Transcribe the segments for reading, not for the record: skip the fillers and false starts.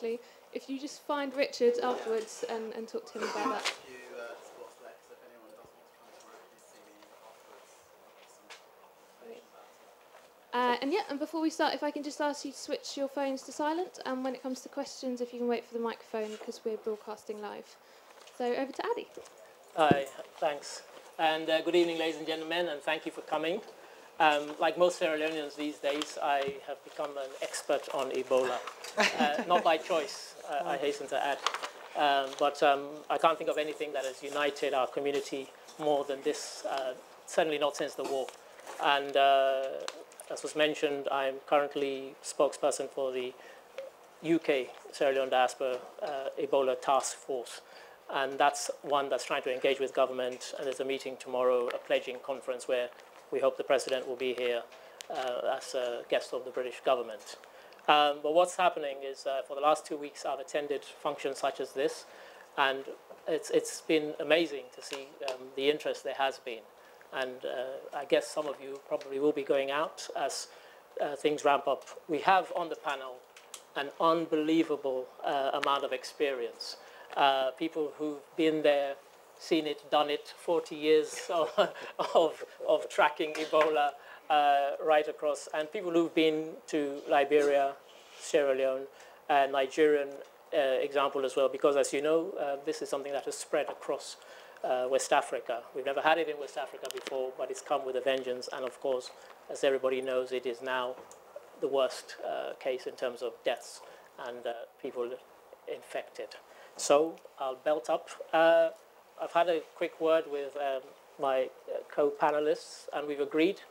quickly. If you just find Richard afterwards and talk to him about that. And before we start, if I can just ask you to switch your phones to silent, and when it comes to questions, if you can wait for the microphone, because we're broadcasting live. So over to Ade. Hi, thanks. And good evening, ladies and gentlemen, and thank you for coming. Like most Sierra Leoneans these days, I have become an expert on Ebola. Not by choice, I hasten to add. But I can't think of anything that has united our community more than this, certainly not since the war. And as was mentioned, I'm currently spokesperson for the UK Sierra Leone Diaspora Ebola Task Force. And that's one that's trying to engage with government. And there's a meeting tomorrow, a pledging conference, where we hope the President will be here as a guest of the British government. But what's happening is for the last 2 weeks, I've attended functions such as this. And it's been amazing to see the interest there has been. And I guess some of you probably will be going out as things ramp up. We have on the panel an unbelievable amount of experience. People who've been there, seen it, done it, 40 years of tracking Ebola right across, and people who've been to Liberia, Sierra Leone, Nigerian example as well, because as you know, this is something that has spread across West Africa. We've never had it in West Africa before, but it's come with a vengeance, and of course, as everybody knows, it is now the worst case in terms of deaths and people infected. So I'll belt up. I've had a quick word with my co-panelists, and we've agreed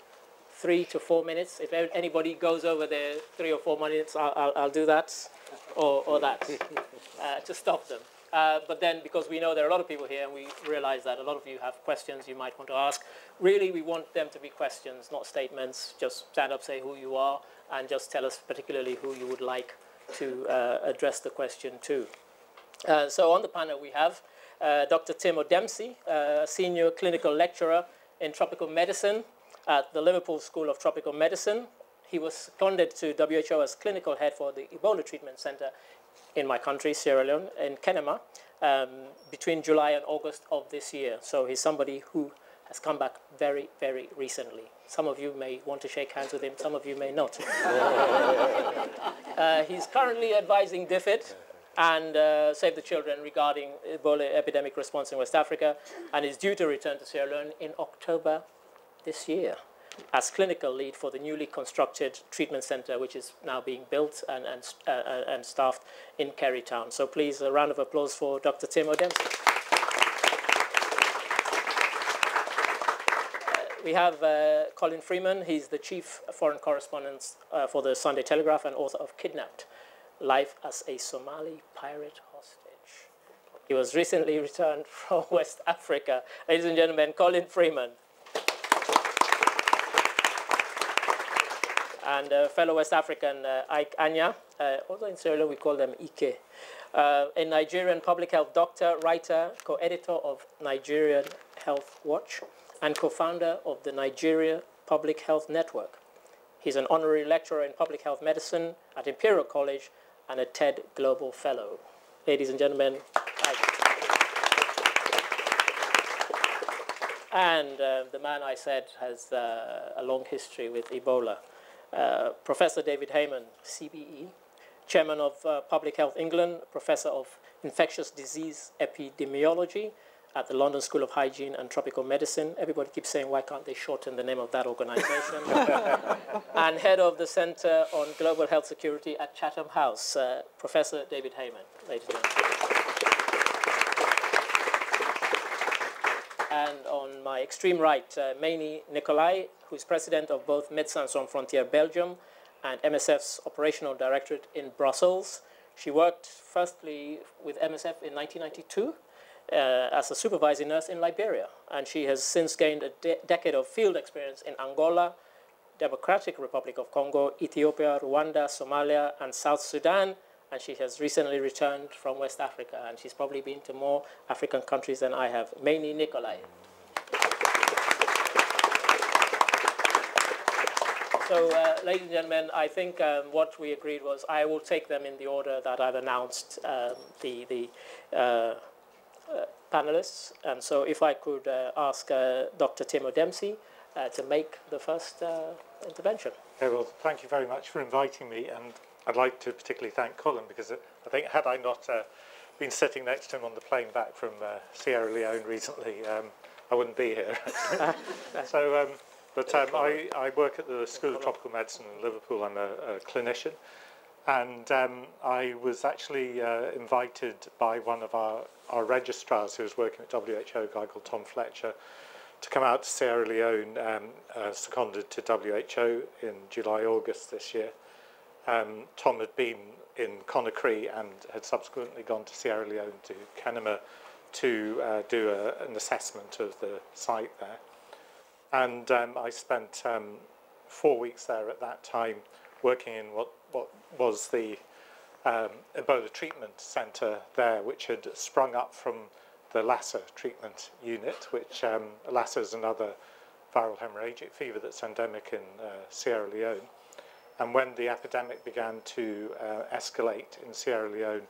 3 to 4 minutes. If anybody goes over there 3 or 4 minutes, I'll do that or that to stop them. But then, because we know there are a lot of people here, and we realize that a lot of you have questions you might want to ask, really we want them to be questions, not statements. Just stand up, say who you are, and just tell us particularly who you would like to address the question to. So on the panel we have Dr. Tim O'Dempsey, Senior Clinical Lecturer in Tropical Medicine at the Liverpool School of Tropical Medicine. He was seconded to WHO as Clinical Head for the Ebola Treatment Center in my country, Sierra Leone, in Kenema, between July and August of this year. So he's somebody who has come back very, very recently. Some of you may want to shake hands with him, some of you may not. He's currently advising DFID and Save the Children regarding Ebola epidemic response in West Africa, and is due to return to Sierra Leone in October this year as clinical lead for the newly constructed treatment center, which is now being built and staffed in Kerry Town. So please, a round of applause for Dr. Tim O'Dempsey. We have Colin Freeman. He's the chief foreign correspondent for the Sunday Telegraph and author of Kidnapped: Life as a Somali Pirate Hostage. He was recently returned from West Africa. Ladies and gentlemen, Colin Freeman. And fellow West African Ike Anya, although in Sierra Leone we call them Ike, a Nigerian public health doctor, writer, co-editor of Nigerian Health Watch, and co-founder of the Nigeria Public Health Network. He's an honorary lecturer in public health medicine at Imperial College and a TED Global Fellow. Ladies and gentlemen, Ike. And the man I said has a long history with Ebola. Professor David Heyman, CBE, Chairman of Public Health England, Professor of Infectious Disease Epidemiology at the London School of Hygiene and Tropical Medicine. Everybody keeps saying, why can't they shorten the name of that organization? And head of the Center on Global Health Security at Chatham House, Professor David Heyman, ladies and gentlemen. And on my extreme right, Maini Nicolai, who's president of both Médecins Sans Frontières Belgium and MSF's operational directorate in Brussels. She worked firstly with MSF in 1992 as a supervising nurse in Liberia. And she has since gained a decade of field experience in Angola, Democratic Republic of Congo, Ethiopia, Rwanda, Somalia, and South Sudan. And she has recently returned from West Africa, and she's probably been to more African countries than I have. Maini Nicolai. So, ladies and gentlemen, I think what we agreed was I will take them in the order that I've announced the panelists. And so if I could ask Dr. Timo Dempsey to make the first intervention. Okay, well, thank you very much for inviting me. And I'd like to particularly thank Colin, because I think had I not been sitting next to him on the plane back from Sierra Leone recently, I wouldn't be here. So, I work at the School of Tropical Medicine in Liverpool. I'm a clinician. And I was actually invited by one of our registrars who was working at WHO, a guy called Tom Fletcher, to come out to Sierra Leone, seconded to WHO in July, August this year. Tom had been in Conakry and had subsequently gone to Sierra Leone to Kenema to do an assessment of the site there. And I spent 4 weeks there at that time working in what was the Ebola treatment centre there, which had sprung up from the Lassa treatment unit, which Lassa is another viral hemorrhagic fever that's endemic in Sierra Leone. And when the epidemic began to escalate in Sierra Leone,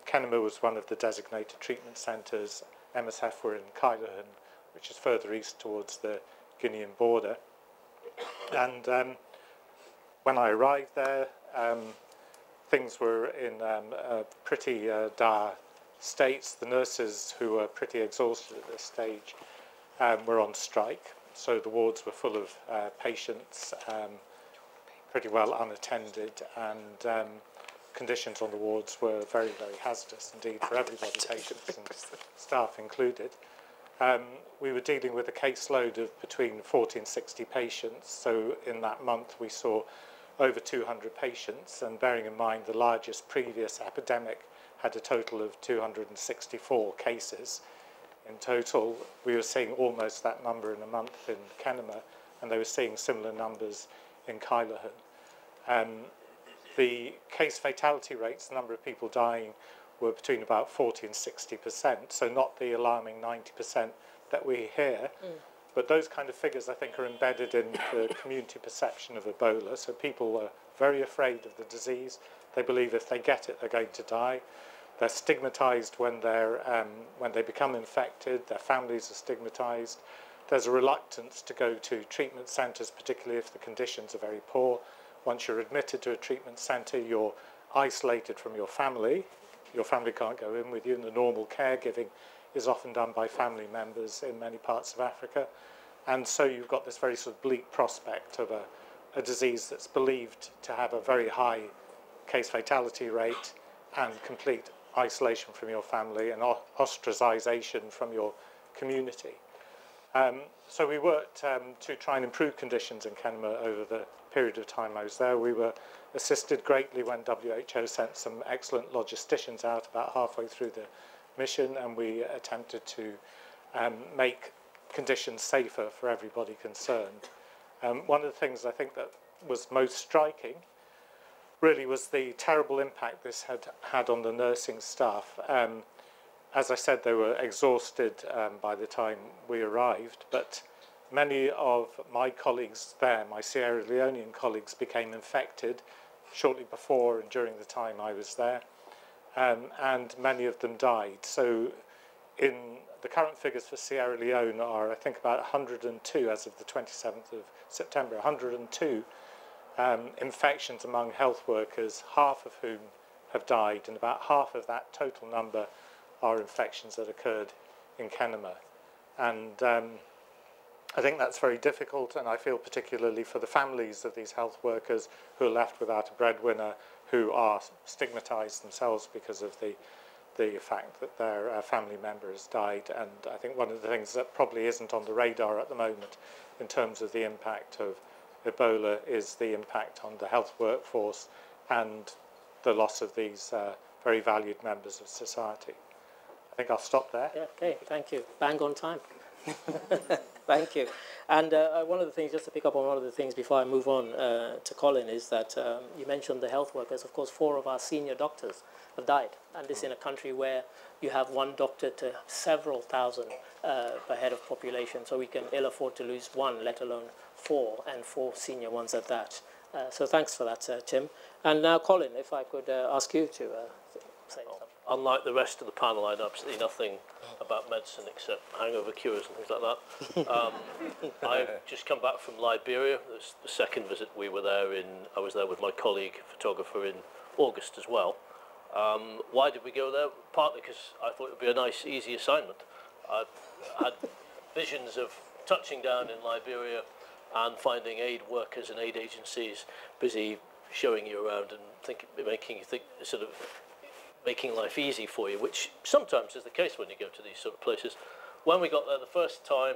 Kenema was one of the designated treatment centres. MSF were in Kailahun, which is further east towards the Guinean border. And when I arrived there, things were in a pretty dire states. The nurses, who were pretty exhausted at this stage, were on strike. So the wards were full of patients, pretty well unattended, and conditions on the wards were very, very hazardous indeed for everybody, patients and staff included. We were dealing with a caseload of between 40 and 60 patients. So in that month we saw over 200 patients, and bearing in mind the largest previous epidemic had a total of 264 cases. In total, we were seeing almost that number in a month in Kenema, and they were seeing similar numbers in Kailahun. The case fatality rates, the number of people dying, were between about 40 and 60%, so not the alarming 90% that we hear. But those kind of figures, I think, are embedded in the community perception of Ebola. So people are very afraid of the disease. They believe if they get it, they're going to die. They're stigmatized when they become infected. Their families are stigmatized. There's a reluctance to go to treatment centres, particularly if the conditions are very poor. Once you're admitted to a treatment centre, you're isolated from your family. Your family can't go in with you, and the normal caregiving is often done by family members in many parts of Africa. And so you've got this very sort of bleak prospect of a disease that's believed to have a very high case fatality rate and complete isolation from your family and ostracization from your community. So we worked to try and improve conditions in Kenema over the period of time I was there. We were assisted greatly when WHO sent some excellent logisticians out about halfway through the mission, and we attempted to make conditions safer for everybody concerned. One of the things I think that was most striking really was the terrible impact this had had on the nursing staff. As I said, they were exhausted by the time we arrived, but many of my colleagues there, my Sierra Leonean colleagues, became infected shortly before and during the time I was there, and many of them died. So in the current figures for Sierra Leone are, I think, about 102 as of the 27th of September, 102 infections among health workers, half of whom have died, and about half of that total number are infections that occurred in Kenema. And I think that's very difficult, and I feel particularly for the families of these health workers who are left without a breadwinner, who are stigmatized themselves because of the fact that their family member has died. And I think one of the things that probably isn't on the radar at the moment in terms of the impact of Ebola is the impact on the health workforce and the loss of these very valued members of society. I think I'll stop there. Yeah, okay, thank you. Bang on time. Thank you. And one of the things, just to pick up on one of the things before I move on to Colin, is that you mentioned the health workers. Of course, 4 of our senior doctors have died. And this in a country where you have 1 doctor to several thousand per head of population. So we can ill afford to lose 1, let alone 4, and 4 senior ones at that. So thanks for that, Tim. And now, Colin, if I could ask you to say something. Unlike the rest of the panel, I know absolutely nothing about medicine except hangover cures and things like that. I've just come back from Liberia. This the second visit we were there I was there with my colleague, photographer, in August as well. Why did we go there? Partly because I thought it would be a nice, easy assignment. I had visions of touching down in Liberia and finding aid workers and aid agencies busy showing you around and making you think, sort of making life easy for you, which sometimes is the case when you go to these sort of places. When we got there the first time,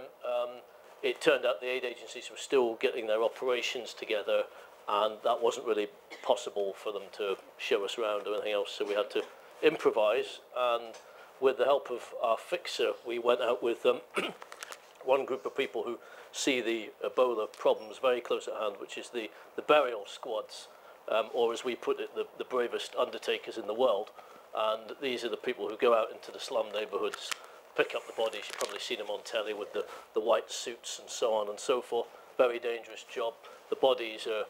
it turned out the aid agencies were still getting their operations together, and that wasn't really possible for them to show us around or anything else, so we had to improvise. And with the help of our fixer, we went out with one group of people who see the Ebola problems very close at hand, which is the burial squads, or as we put it, the bravest undertakers in the world. And these are the people who go out into the slum neighbourhoods, pick up the bodies. You've probably seen them on telly with the white suits and so on and so forth. Very dangerous job. The bodies are,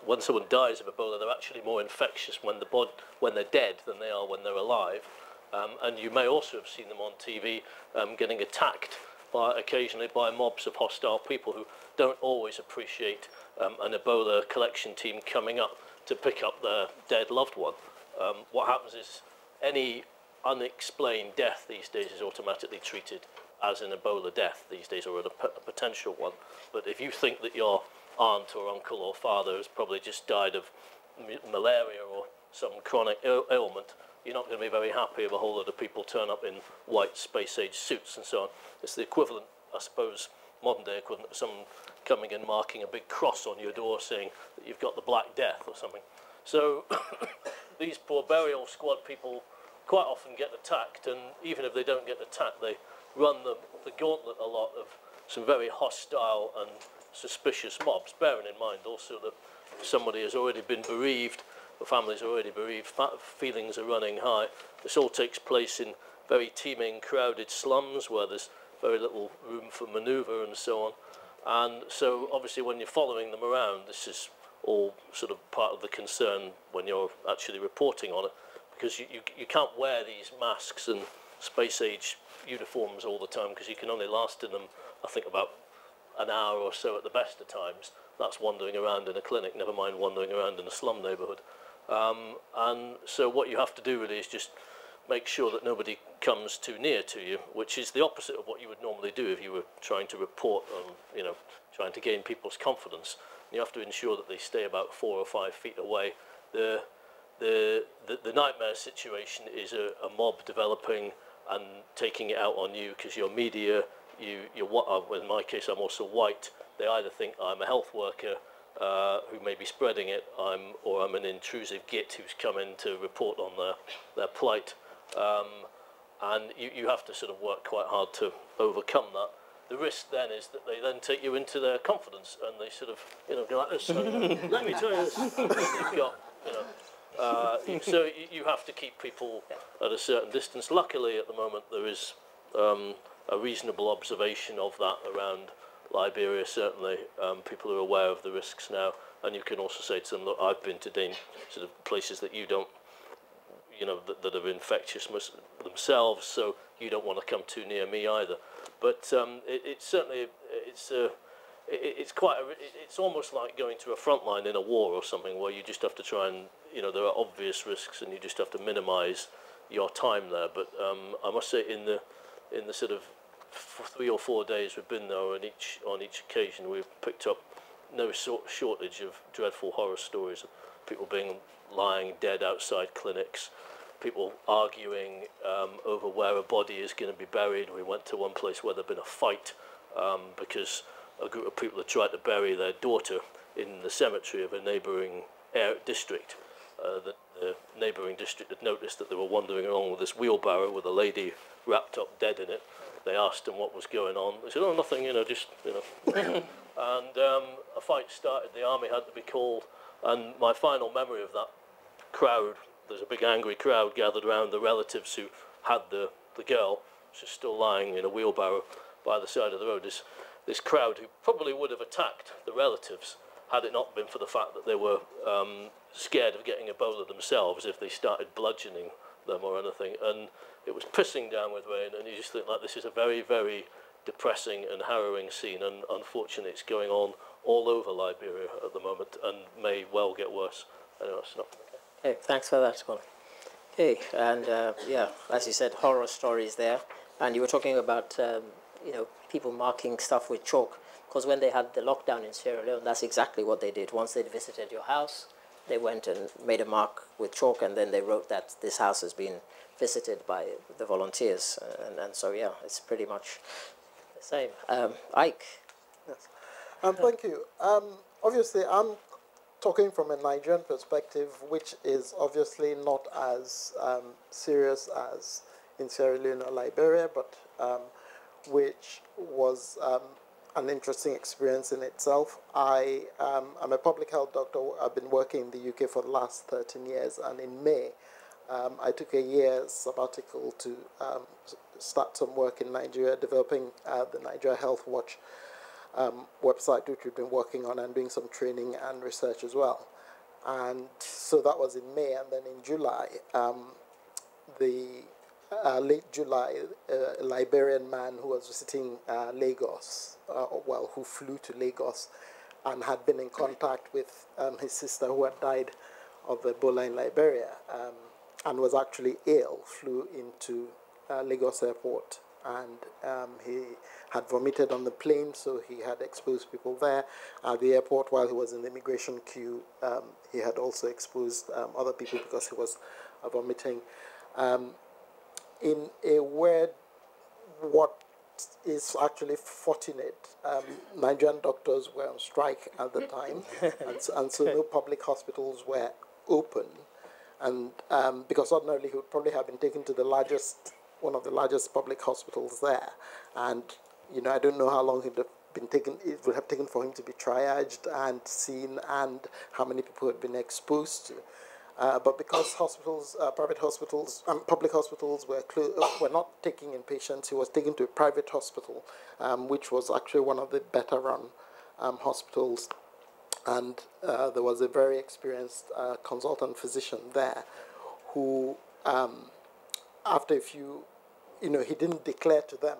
when someone dies of Ebola, they're actually more infectious when they're dead than they are when they're alive. And you may also have seen them on TV getting attacked occasionally by mobs of hostile people who don't always appreciate an Ebola collection team coming up to pick up their dead loved one. What happens is any unexplained death these days is automatically treated as an Ebola death these days, or a potential one. But if you think that your aunt or uncle or father has probably just died of malaria or some chronic ailment, you're not going to be very happy if a whole lot of people turn up in white space-age suits and so on. It's the equivalent, I suppose, modern-day equivalent of someone coming and marking a big cross on your door saying that you've got the Black Death or something. So these poor burial squad people quite often get attacked, and even if they don't get attacked, they run the gauntlet a lot of some very hostile and suspicious mobs, bearing in mind also that somebody has already been bereaved, the family's already bereaved, feelings are running high. This all takes place in very teeming, crowded slums where there's very little room for manoeuvre and so on. And so obviously when you're following them around, this is all sort of part of the concern when you're actually reporting on it, because you can't wear these masks and space-age uniforms all the time, because you can only last in them, I think, about an hour or so at the best of times. That's wandering around in a clinic, never mind wandering around in a slum neighbourhood. And so what you have to do really is just make sure that nobody comes too near to you, which is the opposite of what you would normally do if you were trying to report on, trying to gain people's confidence. You have to ensure that they stay about 4 or 5 feet away. The nightmare situation is a mob developing and taking it out on you because you're media. In my case, I'm also white. They either think I'm a health worker who may be spreading it, or I'm an intrusive git who's come in to report on their plight. And you have to sort of work quite hard to overcome that. The risk then is that they then take you into their confidence and they sort of, go like this. Let me tell you this. You've got, so you have to keep people at a certain distance. Luckily, at the moment, there is a reasonable observation of that around Liberia, certainly. People are aware of the risks now, and you can also say to them, look, I've been to sort of places that you don't, that are infectious themselves, so you don't want to come too near me either. But it's certainly, it's almost like going to a front line in a war or something, where you just have to try and, there are obvious risks and you just have to minimise your time there. But I must say, in the sort of 3 or 4 days we've been there, on each occasion, we've picked up no shortage of dreadful horror stories of people lying dead outside clinics, people arguing over where a body is going to be buried. We went to one place where there'd been a fight because a group of people had tried to bury their daughter in the cemetery of a neighbouring district. The neighbouring district had noticed that they were wandering along with this wheelbarrow with a lady wrapped up dead in it, they asked them what was going on. They said, oh, nothing, just, And a fight started, the army had to be called, and my final memory of that crowd, there's a big angry crowd gathered around the relatives who had the girl. She's still lying in a wheelbarrow by the side of the road. This crowd who probably would have attacked the relatives had it not been for the fact that they were scared of getting Ebola themselves if they started bludgeoning them or anything. And it was pissing down with rain, and you just think, like, this is a very, very depressing and harrowing scene, and unfortunately it's going on all over Liberia at the moment and may well get worse. Anyway, it's not. Hey, thanks for that, Colin. Hey, and yeah, as you said, horror stories there. And you were talking about, people marking stuff with chalk. Because when they had the lockdown in Sierra Leone, that's exactly what they did. Once they'd visited your house, they went and made a mark with chalk, and then they wrote that this house has been visited by the volunteers. And so, yeah, it's pretty much the same. Ike? Yes. Thank you. Obviously, I'm talking from a Nigerian perspective, which is obviously not as serious as in Sierra Leone or Liberia, but which was an interesting experience in itself. I'm a public health doctor. I've been working in the UK for the last 13 years, and in May, I took a year's sabbatical to start some work in Nigeria, developing the Nigeria Health Watch website, which we've been working on, and doing some training and research as well. And so that was in May, and then in July, late July, a Liberian man who was visiting Lagos, who flew to Lagos and had been in contact with his sister who had died of Ebola in Liberia, and was actually ill, flew into Lagos airport, and he had vomited on the plane, so he had exposed people there. At the airport, while he was in the immigration queue, he had also exposed other people because he was vomiting. In a word, what is actually fortunate, Nigerian doctors were on strike at the time, and so no public hospitals were open. And because ordinarily he would probably have been taken to one of the largest public hospitals there. And, I don't know how long it would have taken for him to be triaged and seen, and how many people had been exposed to. But because hospitals, private hospitals, public hospitals were not taking in patients, he was taken to a private hospital, which was actually one of the better run hospitals. And there was a very experienced consultant physician there who, after a few, he didn't declare to them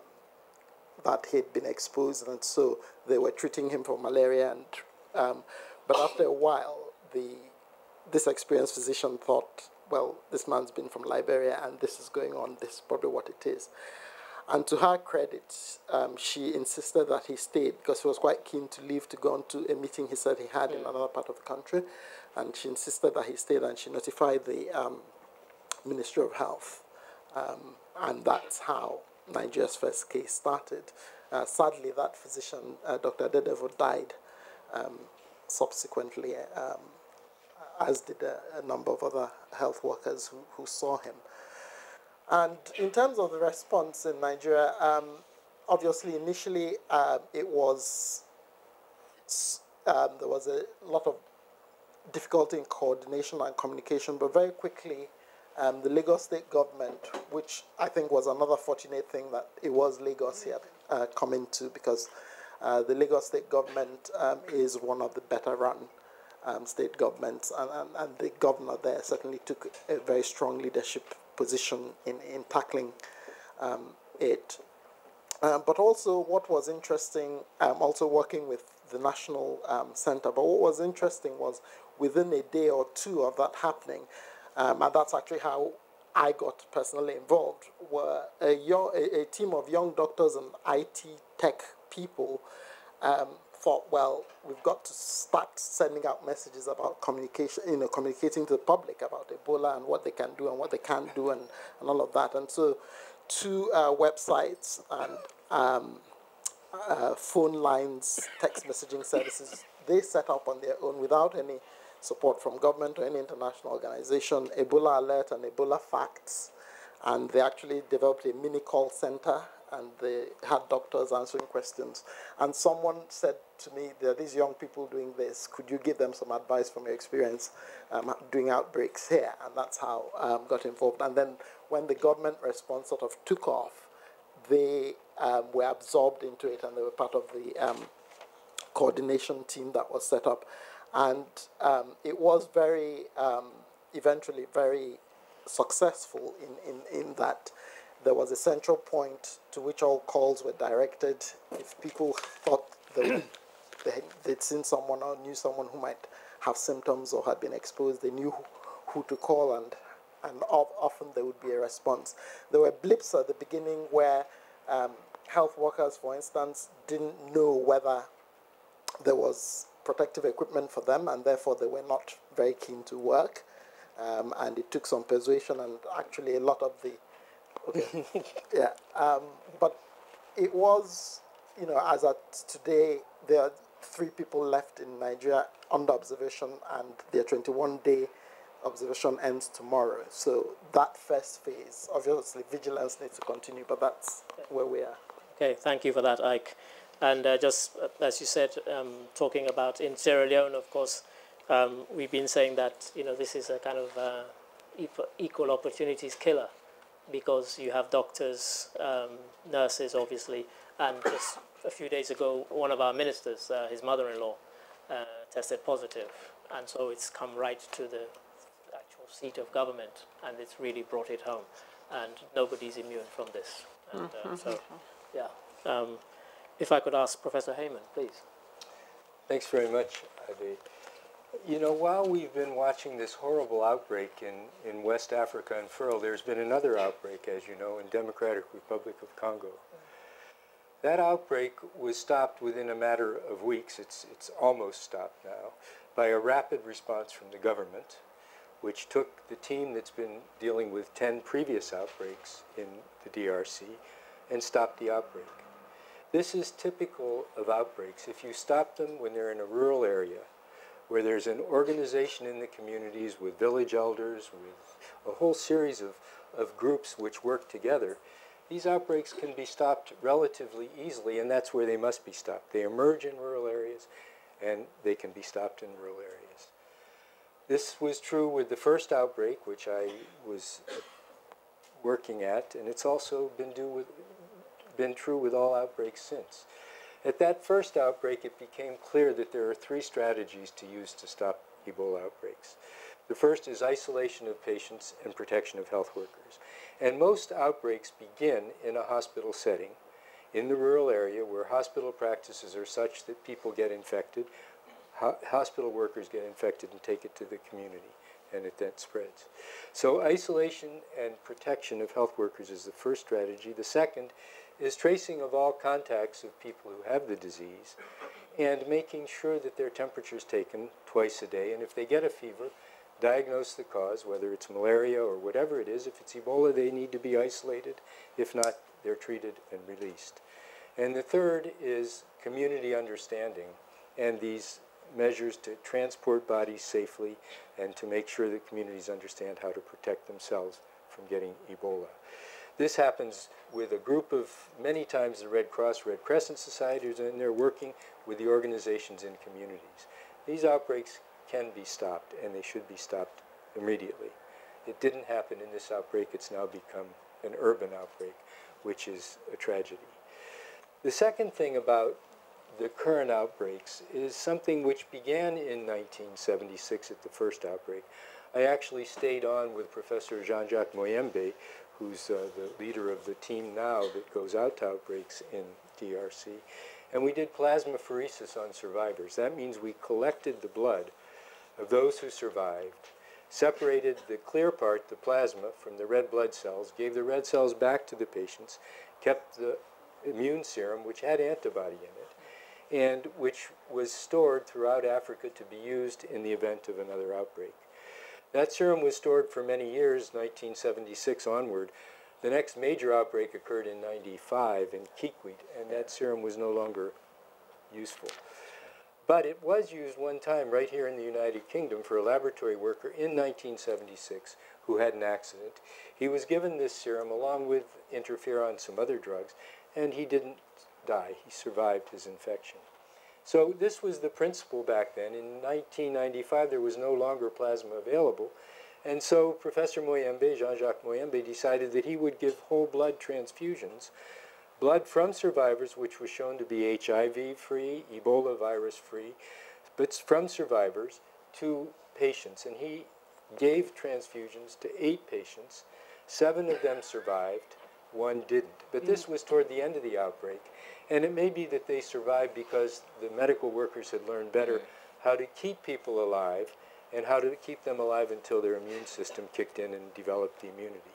that he had been exposed, and so they were treating him for malaria. And but after a while, this experienced physician thought, well, this man's been from Liberia and this is going on, this is probably what it is. And to her credit, she insisted that he stayed because he was quite keen to leave to go on to a meeting he said he had in another part of the country. And she insisted that he stayed, and she notified the Ministry of Health. And that's how Nigeria's first case started. Sadly, that physician, Dr. Ade Daramy, died subsequently, as did a number of other health workers who saw him. And in terms of the response in Nigeria, obviously initially there was a lot of difficulty in coordination and communication, but very quickly the Lagos state government, which I think was another fortunate thing that it was Lagos he had come into, because the Lagos state government is one of the better run state governments, and the governor there certainly took a very strong leadership position in tackling it. But also what was interesting, also working with the National Center, but what was interesting was within a day or two of that happening, and that's actually how I got personally involved, were a team of young doctors and IT tech people thought, well, we've got to start sending out messages about communication, communicating to the public about Ebola and what they can do and what they can't do and all of that. And so 2 websites and phone lines, text messaging services, they set up on their own without any support from government or any international organization, Ebola Alert and Ebola Facts. And they actually developed a mini call center and they had doctors answering questions. And someone said to me, there are these young people doing this. Could you give them some advice from your experience doing outbreaks here? And that's how I got involved. And then when the government response sort of took off, they were absorbed into it, and they were part of the coordination team that was set up. And it was very, eventually very successful in that there was a central point to which all calls were directed. If people thought they'd seen someone or knew someone who might have symptoms or had been exposed, they knew who to call, and often there would be a response. There were blips at the beginning where health workers, for instance, didn't know whether there was protective equipment for them, and therefore they were not very keen to work. And it took some persuasion, and actually a lot of the, but it was, as at today, there are 3 people left in Nigeria under observation, and their 21-day observation ends tomorrow. So that first phase, obviously vigilance needs to continue, but that's where we are. Okay, thank you for that, Ike. And just as you said, talking about in Sierra Leone, of course, we've been saying that this is a kind of equal opportunities killer, because you have doctors, nurses, obviously, and just a few days ago, one of our ministers, his mother-in-law, tested positive, and so it's come right to the actual seat of government, and it's really brought it home, and nobody's immune from this. And so, yeah. If I could ask Professor Heyman, please. Thanks very much, Ade. While we've been watching this horrible outbreak in West Africa and Furl, there's been another outbreak, as you know, in Democratic Republic of Congo. That outbreak was stopped within a matter of weeks, it's almost stopped now, by a rapid response from the government, which took the team that's been dealing with 10 previous outbreaks in the DRC and stopped the outbreak. This is typical of outbreaks. If you stop them when they're in a rural area, where there's an organization in the communities with village elders, with a whole series of groups which work together, these outbreaks can be stopped relatively easily, and that's where they must be stopped. They emerge in rural areas, and they can be stopped in rural areas. This was true with the first outbreak, which I was working at, and it's also been true with all outbreaks since. At that first outbreak, it became clear that there are 3 strategies to use to stop Ebola outbreaks. The first is isolation of patients and protection of health workers. And most outbreaks begin in a hospital setting, in the rural area where hospital practices are such that people get infected, hospital workers get infected and take it to the community, and it then spreads. So isolation and protection of health workers is the first strategy. The second is tracing of all contacts of people who have the disease and making sure that their temperature is taken twice a day, and if they get a fever, diagnose the cause, whether it's malaria or whatever it is. If it's Ebola, they need to be isolated. If not, they're treated and released. And the third is community understanding and these measures to transport bodies safely and to make sure that communities understand how to protect themselves from getting Ebola. This happens with a group of, many times, the Red Cross, Red Crescent Societies, and they're working with the organizations in communities. These outbreaks can be stopped, and they should be stopped immediately. It didn't happen in this outbreak. It's now become an urban outbreak, which is a tragedy. The second thing about the current outbreaks is something which began in 1976 at the first outbreak. I actually stayed on with Professor Jean-Jacques Moyembe, who's the leader of the team now that goes out to outbreaks in DRC. And we did plasmapheresis on survivors. That means we collected the blood of those who survived, separated the clear part, the plasma, from the red blood cells, gave the red cells back to the patients, kept the immune serum, which had antibody in it, and which was stored throughout Africa to be used in the event of another outbreak. That serum was stored for many years, 1976 onward. The next major outbreak occurred in 95 in Kikwit, and that serum was no longer useful. But it was used one time right here in the United Kingdom for a laboratory worker in 1976 who had an accident. He was given this serum along with interferon, some other drugs, and he didn't die. He survived his infection. So this was the principle back then. In 1995, there was no longer plasma available. And so Professor Moyembe, Jean-Jacques Moyembe, decided that he would give whole blood transfusions, blood from survivors, which was shown to be HIV-free, Ebola virus-free, but from survivors to patients. And he gave transfusions to 8 patients. 7 of them survived, 1 didn't. But this was toward the end of the outbreak. And it may be that they survived because the medical workers had learned better how to keep people alive and how to keep them alive until their immune system kicked in and developed immunity.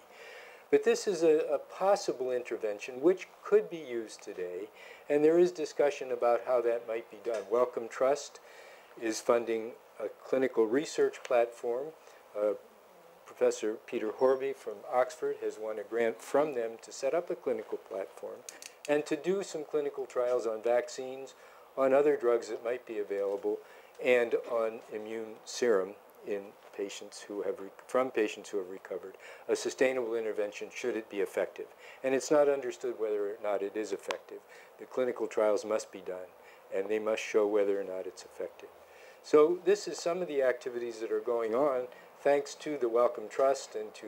But this is a possible intervention which could be used today, and there is discussion about how that might be done. Wellcome Trust is funding a clinical research platform. Professor Peter Horby from Oxford has won a grant from them to set up a clinical platform and to do some clinical trials on vaccines, on other drugs that might be available, and on immune serum in patients who have from patients who have recovered. A sustainable intervention should it be effective. And it's not understood whether or not it is effective. The clinical trials must be done, and they must show whether or not it's effective. So this is some of the activities that are going on thanks to the Wellcome Trust and to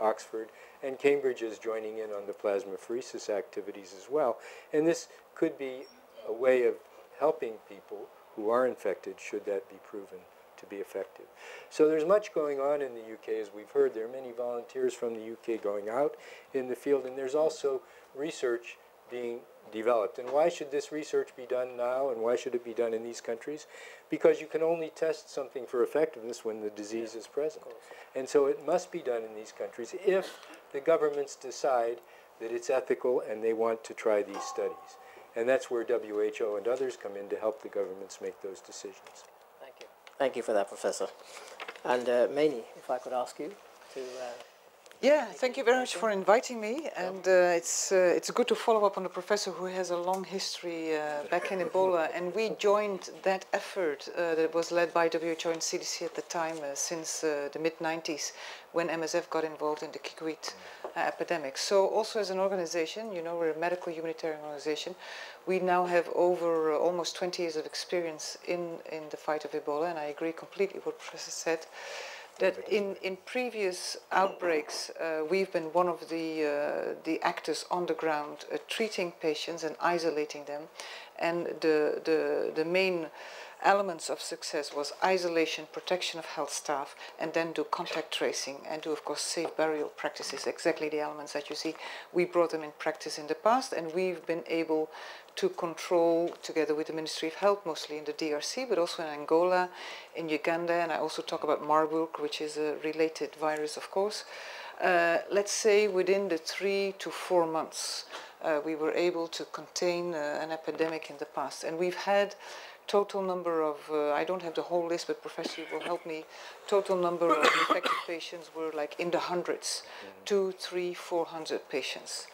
Oxford, and Cambridge is joining in on the plasmapheresis activities as well. And this could be a way of helping people who are infected, should that be proven to be effective. So there's much going on in the UK, as we've heard. There are many volunteers from the UK going out in the field, and there's also research being developed. And why should this research be done now, and why should it be done in these countries? Because you can only test something for effectiveness when the disease is present. And so it must be done in these countries if the governments decide that it's ethical and they want to try these studies. And that's where WHO and others come in to help the governments make those decisions. Thank you. Thank you for that, Professor. And Maini, if I could ask you to... Yeah, thank you very much for inviting me, and it's good to follow up on the professor who has a long history back in Ebola, and we joined that effort that was led by WHO and CDC at the time since the mid-90s when MSF got involved in the Kikwit epidemic. So also as an organization, you know, we're a medical humanitarian organization, we now have over almost 20 years of experience in the fight of Ebola, and I agree completely with what the professor said. That in previous outbreaks, we've been one of the actors on the ground treating patients and isolating them. And the main elements of success was isolation, protection of health staff, and then do contact tracing and do, of course, safe burial practices, exactly the elements that you see. We brought them in practice in the past, and we've been able to control, together with the Ministry of Health, mostly in the DRC, but also in Angola, in Uganda, and I also talk about Marburg, which is a related virus, of course. Let's say within the 3 to 4 months, we were able to contain an epidemic in the past. And we've had total number of, I don't have the whole list, but Professor will help me, total number of infected patients were like in the hundreds, 200, 300, 400 patients.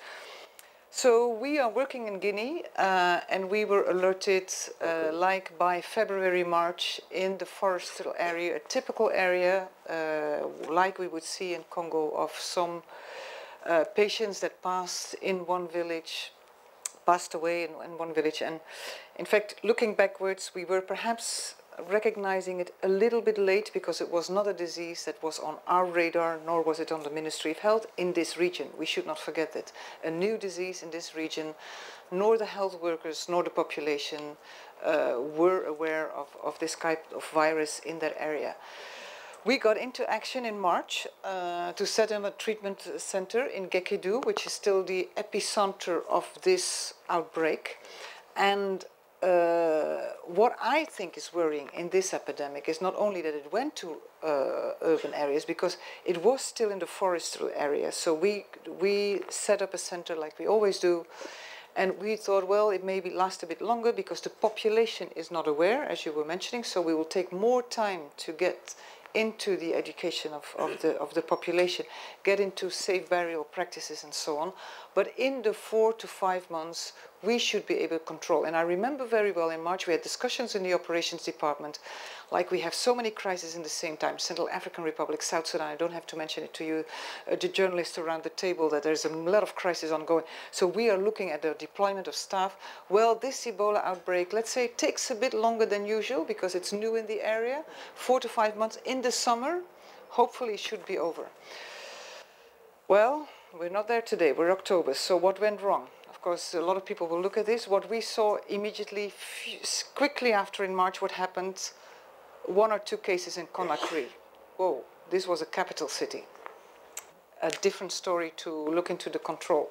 So we are working in Guinea, and we were alerted like by February, March in the forestal area, a typical area like we would see in Congo of some patients that passed in one village, passed away in one village. And in fact, looking backwards, we were perhaps recognizing it a little bit late because it was not a disease that was on our radar, nor was it on the Ministry of Health in this region. We should not forget that. A new disease in this region, nor the health workers, nor the population were aware of this type of virus in that area. We got into action in March to set up a treatment center in Gekedu, which is still the epicenter of this outbreak. And what I think is worrying in this epidemic is not only that it went to urban areas, because it was still in the forestal area. So we set up a center like we always do, and we thought, well, it may last a bit longer because the population is not aware, as you were mentioning, so we will take more time to get into the education of the population, get into safe burial practices and so on. But in the 4 to 5 months, we should be able to control. And I remember very well in March, we had discussions in the operations department, like we have so many crises in the same time, Central African Republic, South Sudan, I don't have to mention it to you, the journalists around the table, that there's a lot of crises ongoing. So we are looking at the deployment of staff. Well, this Ebola outbreak, let's say, takes a bit longer than usual because it's new in the area, 4 to 5 months. In the summer, hopefully it should be over. Well, we're not there today, we're October, so what went wrong? Of course, a lot of people will look at this. What we saw immediately, quickly after in March, what happened, 1 or 2 cases in Conakry. Whoa, this was a capital city. A different story to look into the control.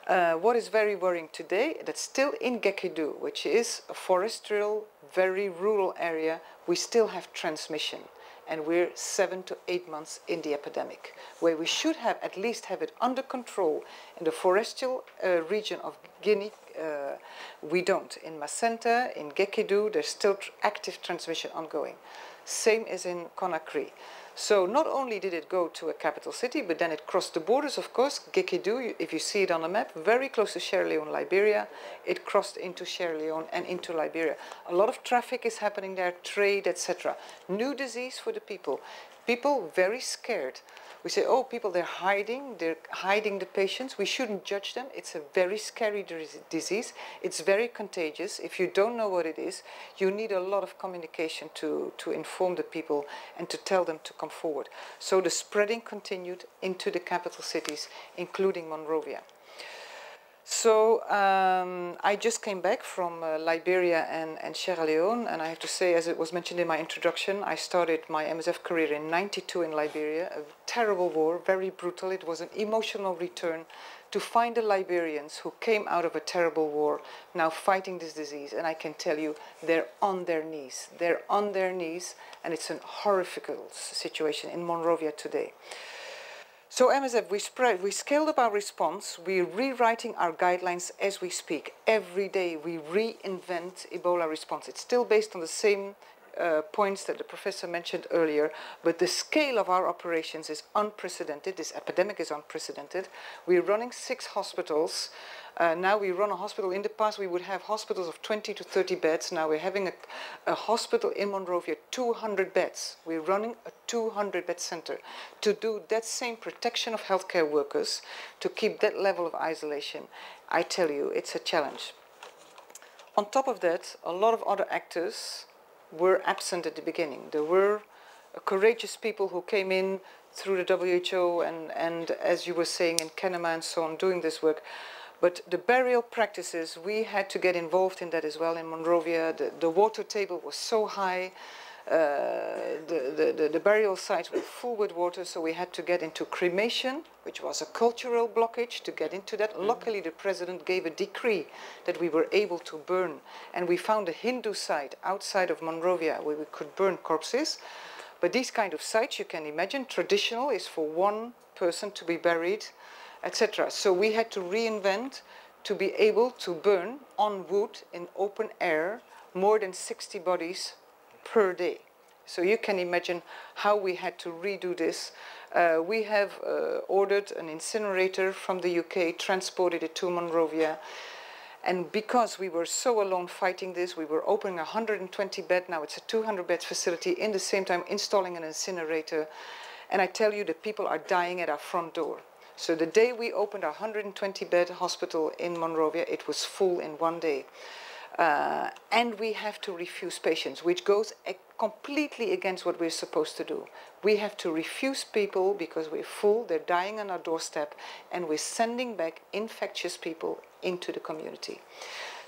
What is very worrying today, that still in Guinea, which is a forestral, very rural area, we still have transmission. And we're 7 to 8 months in the epidemic, where we should have at least have it under control in the forestral region of Guinea. We don't. In Macenta, in Guinea, there's still active transmission ongoing. Same as in Conakry. So not only did it go to a capital city, but then it crossed the borders, of course. Guinea, if you see it on the map, very close to Sierra Leone, Liberia. It crossed into Sierra Leone and into Liberia. A lot of traffic is happening there, trade, etc. New disease for the people. People very scared. We say, oh, people, they're hiding the patients. We shouldn't judge them. It's a very scary disease. It's very contagious. If you don't know what it is, you need a lot of communication to inform the people and to tell them to come forward. So the spreading continued into the capital cities, including Monrovia. So I just came back from Liberia and Sierra Leone, and I have to say, as it was mentioned in my introduction, I started my MSF career in '92 in Liberia, a terrible war, very brutal. It was an emotional return to find the Liberians who came out of a terrible war now fighting this disease, and I can tell you, they're on their knees. They're on their knees, and it's a horrific situation in Monrovia today. So MSF, we scaled up our response. We're rewriting our guidelines as we speak. Every day we reinvent Ebola response. It's still based on the same points that the professor mentioned earlier, but the scale of our operations is unprecedented. This epidemic is unprecedented. We're running 6 hospitals. Now we run a hospital. In the past we would have hospitals of 20 to 30 beds. Now we're having a hospital in Monrovia, 200 beds. We're running a 200-bed center to do that same protection of healthcare workers, to keep that level of isolation. I tell you, it's a challenge. On top of that, a lot of other actors were absent at the beginning. There were courageous people who came in through the WHO and as you were saying, in Kenema and so on, doing this work. But the burial practices, we had to get involved in that as well in Monrovia. The water table was so high. The burial sites were full with water, so we had to get into cremation, which was a cultural blockage to get into that. Luckily, the president gave a decree that we were able to burn, and we found a Hindu site outside of Monrovia where we could burn corpses. But these kind of sites, you can imagine, traditional is for one person to be buried, etc. So we had to reinvent to be able to burn on wood in open air more than 60 bodies per day. So you can imagine how we had to redo this. We have ordered an incinerator from the UK, transported it to Monrovia. And because we were so alone fighting this, we were opening a 120-bed, now it's a 200-bed facility, in the same time installing an incinerator. And I tell you, the people are dying at our front door. So the day we opened our 120-bed hospital in Monrovia, it was full in one day. And we have to refuse patients, which goes completely against what we're supposed to do. We have to refuse people because we're full, they're dying on our doorstep, and we're sending back infectious people into the community.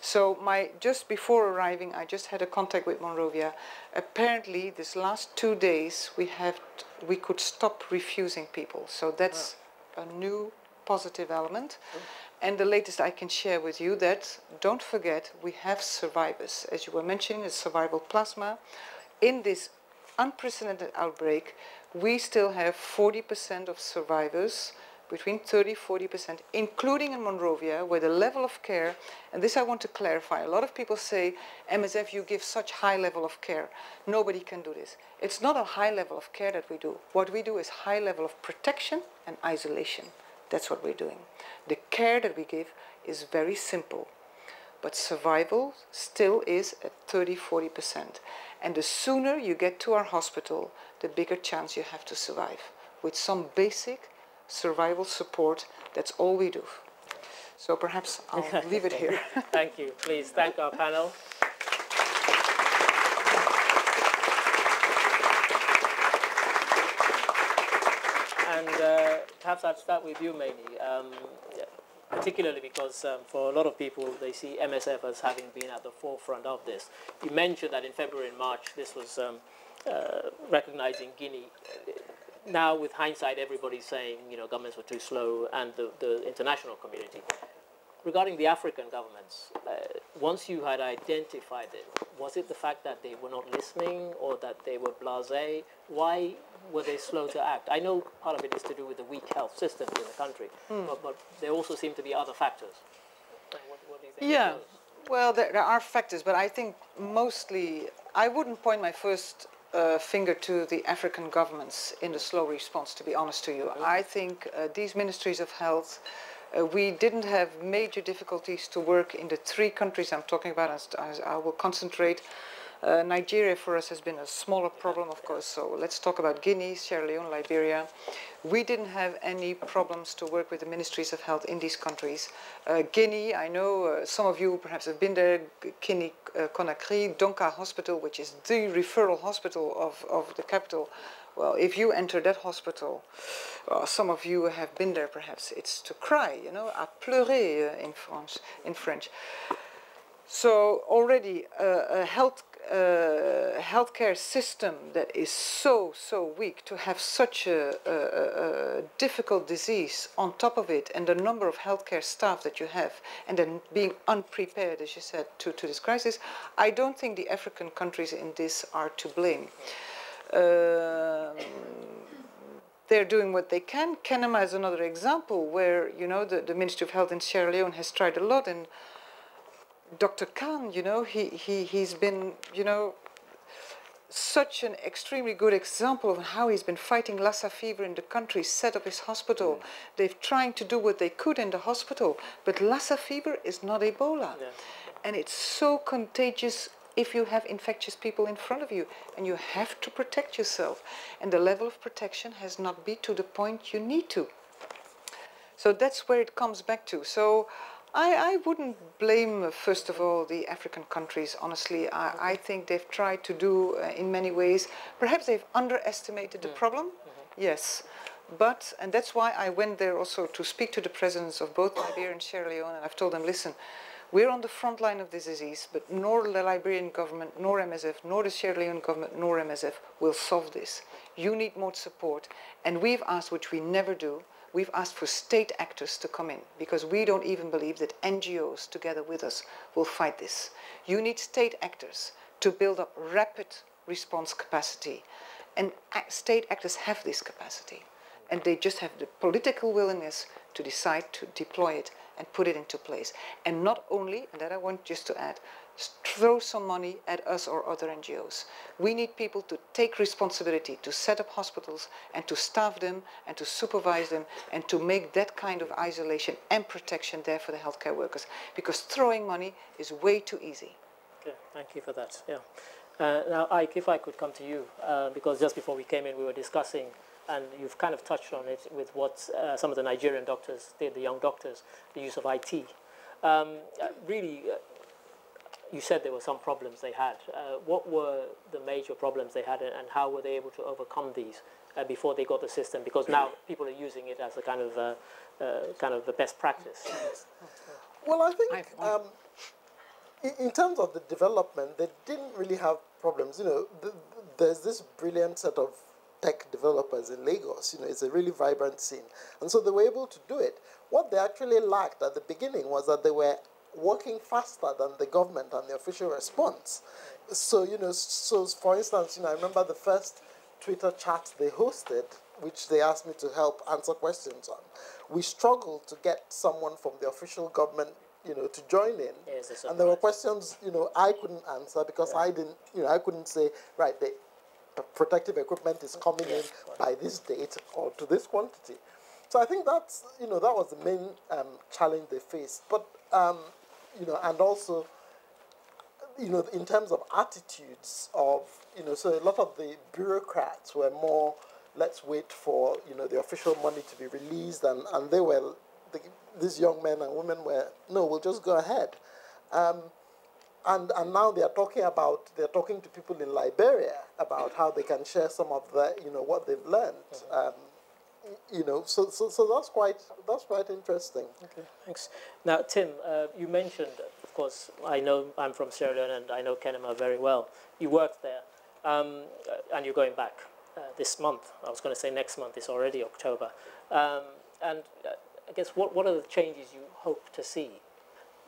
So just before arriving, I just had a contact with Monrovia. Apparently, this last 2 days, we could stop refusing people. So that's a new positive element. And the latest I can share with you that, don't forget, we have survivors. As you were mentioning, the survival plasma. In this unprecedented outbreak, we still have 40% of survivors between 30–40%, including in Monrovia, where the level of care, and this I want to clarify, a lot of people say, MSF, you give such high level of care. Nobody can do this. It's not a high level of care that we do. What we do is high level of protection and isolation. That's what we're doing. The care that we give is very simple, but survival still is at 30–40%. And the sooner you get to our hospital, the bigger chance you have to survive. With some basic survival support, that's all we do. So perhaps I'll leave it here. Thank you. Please thank our panel. And perhaps I'll start with you, Maini, particularly because for a lot of people, they see MSF as having been at the forefront of this. You mentioned that in February and March, this was recognizing Guinea. Now, with hindsight, everybody's saying, you know, governments were too slow, and the international community. Regarding the African governments, once you had identified it, was it the fact that they were not listening or that they were blasé? Why were they slow to act? I know part of it is to do with the weak health systems in the country, but there also seem to be other factors. What do you think? Yeah, well, there are factors, but I think mostly, I wouldn't point my first finger to the African governments in the slow response, to be honest to you. I think these ministries of health, we didn't have major difficulties to work in the 3 countries I'm talking about, as I will concentrate. Nigeria for us has been a smaller problem, of course, so let's talk about Guinea, Sierra Leone, Liberia. We didn't have any problems to work with the ministries of health in these countries. Guinea, I know some of you perhaps have been there, Guinea, Conakry, Donka Hospital, which is the referral hospital of the capital. Well, if you enter that hospital, some of you have been there perhaps, it's to cry, you know, à pleurer in French. So already a healthcare system that is so weak, to have such a difficult disease on top of it, and the number of healthcare staff that you have, and then being unprepared, as you said, to this crisis, I don't think the African countries in this are to blame. They're doing what they can. Kenema is another example where, you know, the Ministry of Health in Sierra Leone has tried a lot, and Dr. Khan, you know, he's been, you know, such an extremely good example of how he's been fighting Lassa fever in the country, set up his hospital. They've trying to do what they could in the hospital, but Lassa fever is not Ebola. Yeah. And it's so contagious if you have infectious people in front of you, and you have to protect yourself. And the level of protection has not been to the point you need to. So that's where it comes back to. So I wouldn't blame, first of all, the African countries, honestly. I think they've tried to do in many ways. Perhaps they've underestimated the problem, yes. But, and that's why I went there also to speak to the presidents of both Liberia and Sierra Leone, and I've told them, listen, we're on the front line of this disease, but nor the Liberian government, nor MSF, nor the Sierra Leone government, nor MSF will solve this. You need more support. And we've asked, which we never do, we've asked for state actors to come in, because we don't even believe that NGOs together with us will fight this. You need state actors to build up rapid response capacity. And state actors have this capacity. And they just have the political willingness to decide to deploy it and put it into place. And not only, and that I want just to add, throw some money at us or other NGOs. We need people to take responsibility, to set up hospitals and to staff them and to supervise them and to make that kind of isolation and protection there for the healthcare workers. Because throwing money is way too easy. Okay, thank you for that. Yeah. Now, Ike, if I could come to you, because just before we came in, we were discussing, and you've kind of touched on it with what some of the Nigerian doctors did, the young doctors, the use of IT. Really, you said there were some problems they had. What were the major problems they had, and how were they able to overcome these before they got the system? Because now people are using it as a kind of the best practice. Well, I think in terms of the development, they didn't really have problems. You know, there's this brilliant set of tech developers in Lagos. You know, it's a really vibrant scene. And so they were able to do it. What they actually lacked at the beginning was that they were working faster than the government and the official response. So, you know, so for instance, you know, I remember the first Twitter chat they hosted which they asked me to help answer questions on, we struggled to get someone from the official government, to join in. Yes, and there were questions, I couldn't answer because I didn't, I couldn't say, right, the protective equipment is coming in by this date or to this quantity. So I think that's, that was the main challenge they faced. But, and also, in terms of attitudes of, so a lot of the bureaucrats were more, let's wait for, the official money to be released, and they were, these young men and women were, no, we'll just go ahead. And now they're talking to people in Liberia about how they can share some of the, what they've learned. So that's quite interesting. Okay, thanks. Now, Tim, you mentioned, of course, I know I'm from Sierra Leone and I know Kenema very well. You worked there, and you're going back this month. I was going to say next month. It's already October. And I guess what are the changes you hope to see?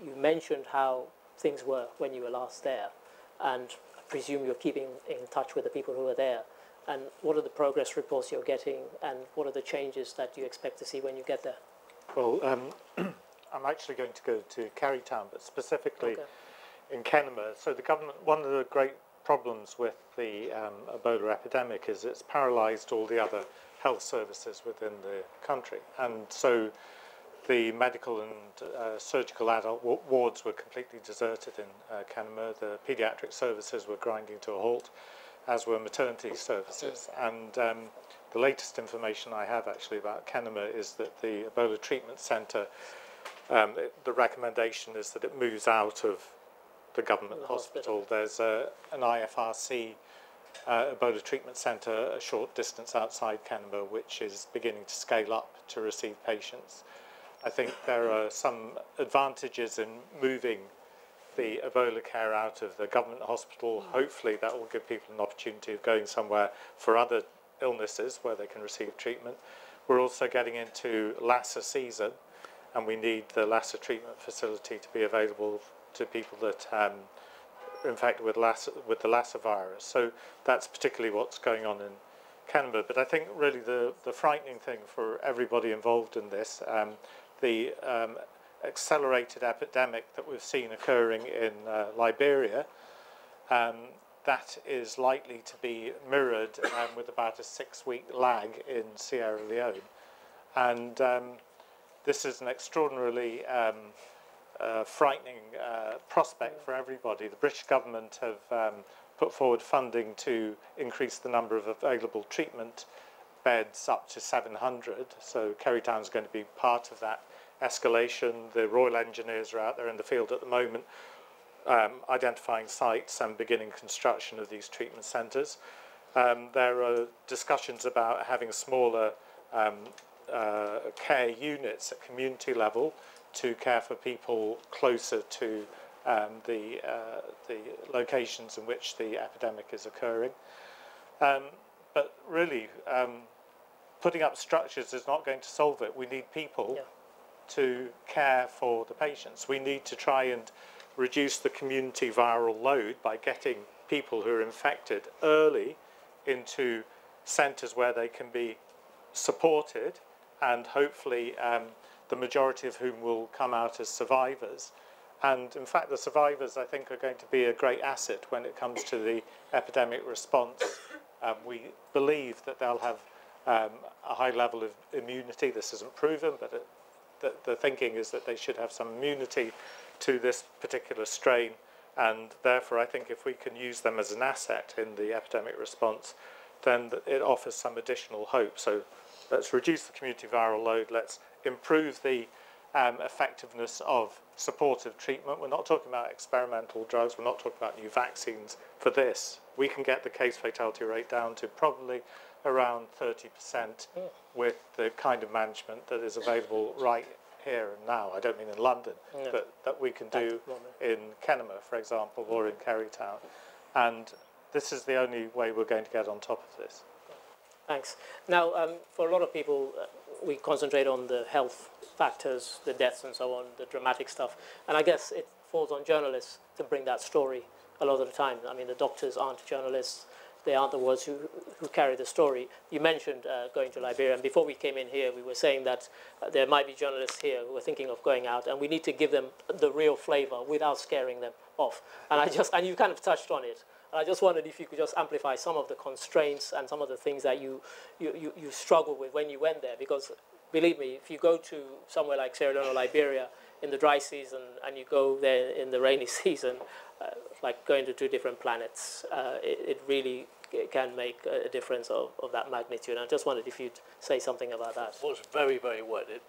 You mentioned how things were when you were last there, and I presume you're keeping in touch with the people who are there. And what are the progress reports you're getting, and what are the changes that you expect to see when you get there? Well, I'm actually going to go to Carytown, but specifically in Kenema. So the government, one of the great problems with the Ebola epidemic is it's paralysed all the other health services within the country. And so the medical and surgical adult wards were completely deserted in Kenema. The paediatric services were grinding to a halt, as were maternity services. And the latest information I have actually about Kenema is that the Ebola treatment centre, the recommendation is that it moves out of the government hospital. There's an IFRC Ebola treatment centre a short distance outside Kenema, which is beginning to scale up to receive patients. I think there are some advantages in moving the Ebola care out of the government hospital. Hopefully that will give people an opportunity of going somewhere for other illnesses where they can receive treatment. We're also getting into Lassa season, and we need the Lassa treatment facility to be available to people that are infected with the Lassa virus. So that's particularly what's going on in Kenema. But I think really the frightening thing for everybody involved in this, the accelerated epidemic that we've seen occurring in Liberia, that is likely to be mirrored with about a 6-week lag in Sierra Leone. And this is an extraordinarily frightening prospect for everybody. The British government have put forward funding to increase the number of available treatment beds up to 700. So Carytown is going to be part of that escalation. The Royal Engineers are out there in the field at the moment identifying sites and beginning construction of these treatment centres. There are discussions about having smaller care units at community level to care for people closer to the locations in which the epidemic is occurring. But really, putting up structures is not going to solve it. We need people to care for the patients. We need to try and reduce the community viral load by getting people who are infected early into centres where they can be supported, and hopefully the majority of whom will come out as survivors. And in fact, the survivors, I think, are going to be a great asset when it comes to the epidemic response. We believe that they'll have a high level of immunity. This isn't proven, but the thinking is that they should have some immunity to this particular strain, and therefore I think if we can use them as an asset in the epidemic response, then it offers some additional hope. So let's reduce the community viral load, let's improve the effectiveness of supportive treatment. We're not talking about experimental drugs, we're not talking about new vaccines for this. We can get the case fatality rate down to probably around 30% with the kind of management that is available right here and now. I don't mean in London, but that we can do in Kenema, for example, or in Carytown. And this is the only way we're going to get on top of this. Thanks. Now, for a lot of people, we concentrate on the health factors, the deaths and so on, the dramatic stuff. And I guess it falls on journalists to bring that story a lot of the time. I mean, the doctors aren't journalists, they aren't the ones who carry the story. You mentioned going to Liberia, and before we came in here, we were saying that there might be journalists here who are thinking of going out, and we need to give them the real flavor without scaring them off. And you kind of touched on it. And I just wondered if you could just amplify some of the constraints and some of the things that you struggled with when you went there, because believe me, if you go to somewhere like Sierra Leone or Liberia in the dry season and you go there in the rainy season, like going to two different planets, it really can make a difference of that magnitude. And I just wondered if you'd say something about that. It was very, very wet. It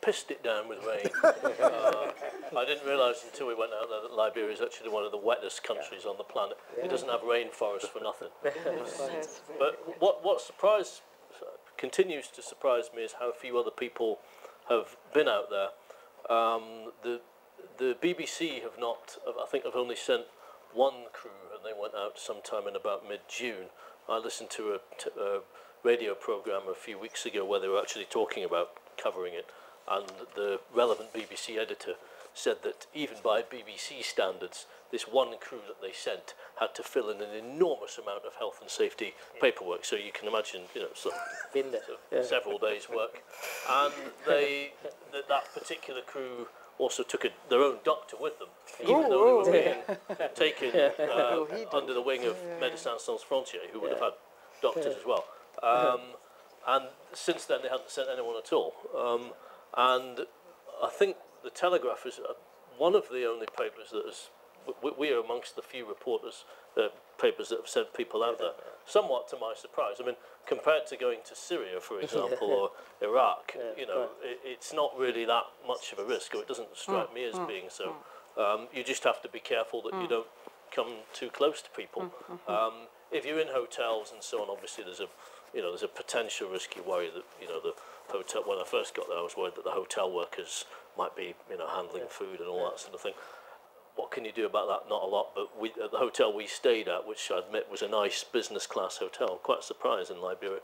pissed it down with rain. I didn't realise until we went out there that Liberia is actually one of the wettest countries on the planet. It doesn't have rainforest for nothing. But what continues to surprise me is how few other people have been out there. The BBC have not, I think have only sent one crew, and they went out sometime in about mid-June. I listened to a radio programme a few weeks ago where they were actually talking about covering it, and the relevant BBC editor said that even by BBC standards, this one crew that they sent had to fill in an enormous amount of health and safety paperwork. So you can imagine, several days' work. And that particular crew also took their own doctor with them, even though they were being taken under the wing of Médecins Sans Frontières, who would have had doctors as well. And since then, they hadn't sent anyone at all. And I think the Telegraph is one of the only papers that has. We are amongst the few reporters, papers that have sent people out there, somewhat to my surprise. I mean, compared to going to Syria, for example, or Iraq, it's not really that much of a risk, or it doesn't strike me as being so. You just have to be careful that you don't come too close to people. If you're in hotels and so on, obviously there's a potential risk. You worry that the hotel. When I first got there, I was worried that the hotel workers might be handling food and all that sort of thing. What can you do about that? Not a lot, but at the hotel we stayed at, which I admit was a nice business class hotel, quite surprised in Liberia,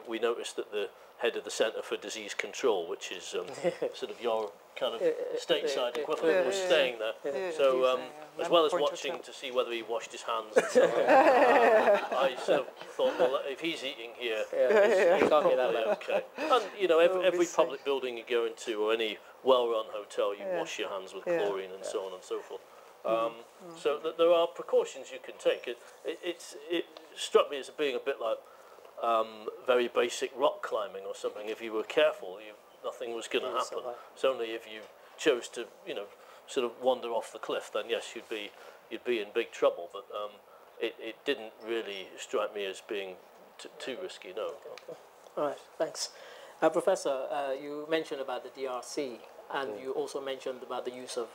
we noticed that the head of the Centre for Disease Control, which is sort of your kind of stateside equivalent, was staying there. So as well as watching to see whether he washed his hands, and so on, I sort of thought, well, if he's eating here, it's probably okay. And every public building you go into, or any well-run hotel, you wash your hands with chlorine and so on and so forth. So there are precautions you can take. It struck me as being a bit like very basic rock climbing or something. If you were careful, nothing was going to happen. It's only if you chose to, sort of wander off the cliff, then yes, you'd be in big trouble. But it didn't really strike me as being too risky. No. All right, thanks. Professor, you mentioned about the DRC, and you also mentioned about the use of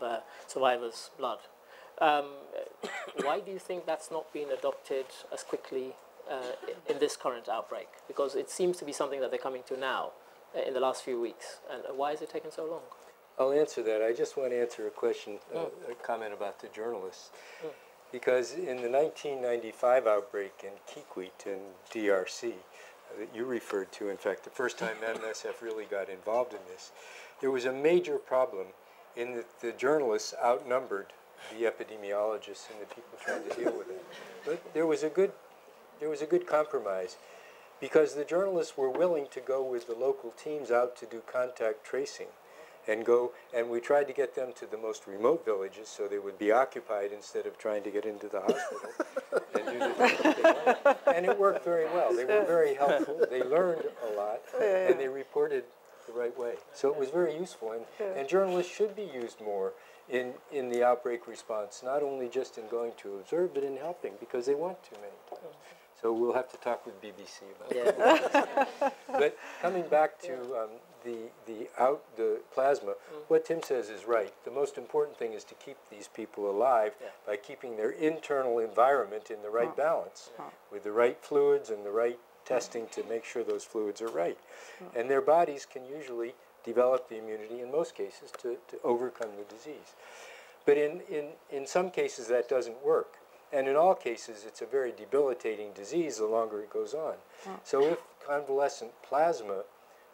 survivors' blood. Why do you think that's not been adopted as quickly in this current outbreak? Because it seems to be something that they're coming to now in the last few weeks. And why has it taken so long? I'll answer that. I just want to answer a question, a comment about the journalists. Because in the 1995 outbreak in Kikwit in DRC, that you referred to, in fact, the first time MSF really got involved in this, there was a major problem in that the journalists outnumbered the epidemiologists and the people trying to deal with it. But there was a good compromise, because the journalists were willing to go with the local teams out to do contact tracing, and we tried to get them to the most remote villages so they would be occupied instead of trying to get into the hospital and do the things that they wanted. And it worked very well. They were very helpful. They learned a lot, and they reported the right way. So it was very useful, and journalists should be used more in the outbreak response, not only just in going to observe, but in helping, because they want to many times. So we'll have to talk with BBC about that. But coming back to the plasma, what Tim says is right. The most important thing is to keep these people alive by keeping their internal environment in the right balance, with the right fluids and the right testing to make sure those fluids are right. And their bodies can usually develop the immunity in most cases to overcome the disease. But in some cases that doesn't work. And in all cases, it's a very debilitating disease the longer it goes on. So if convalescent plasma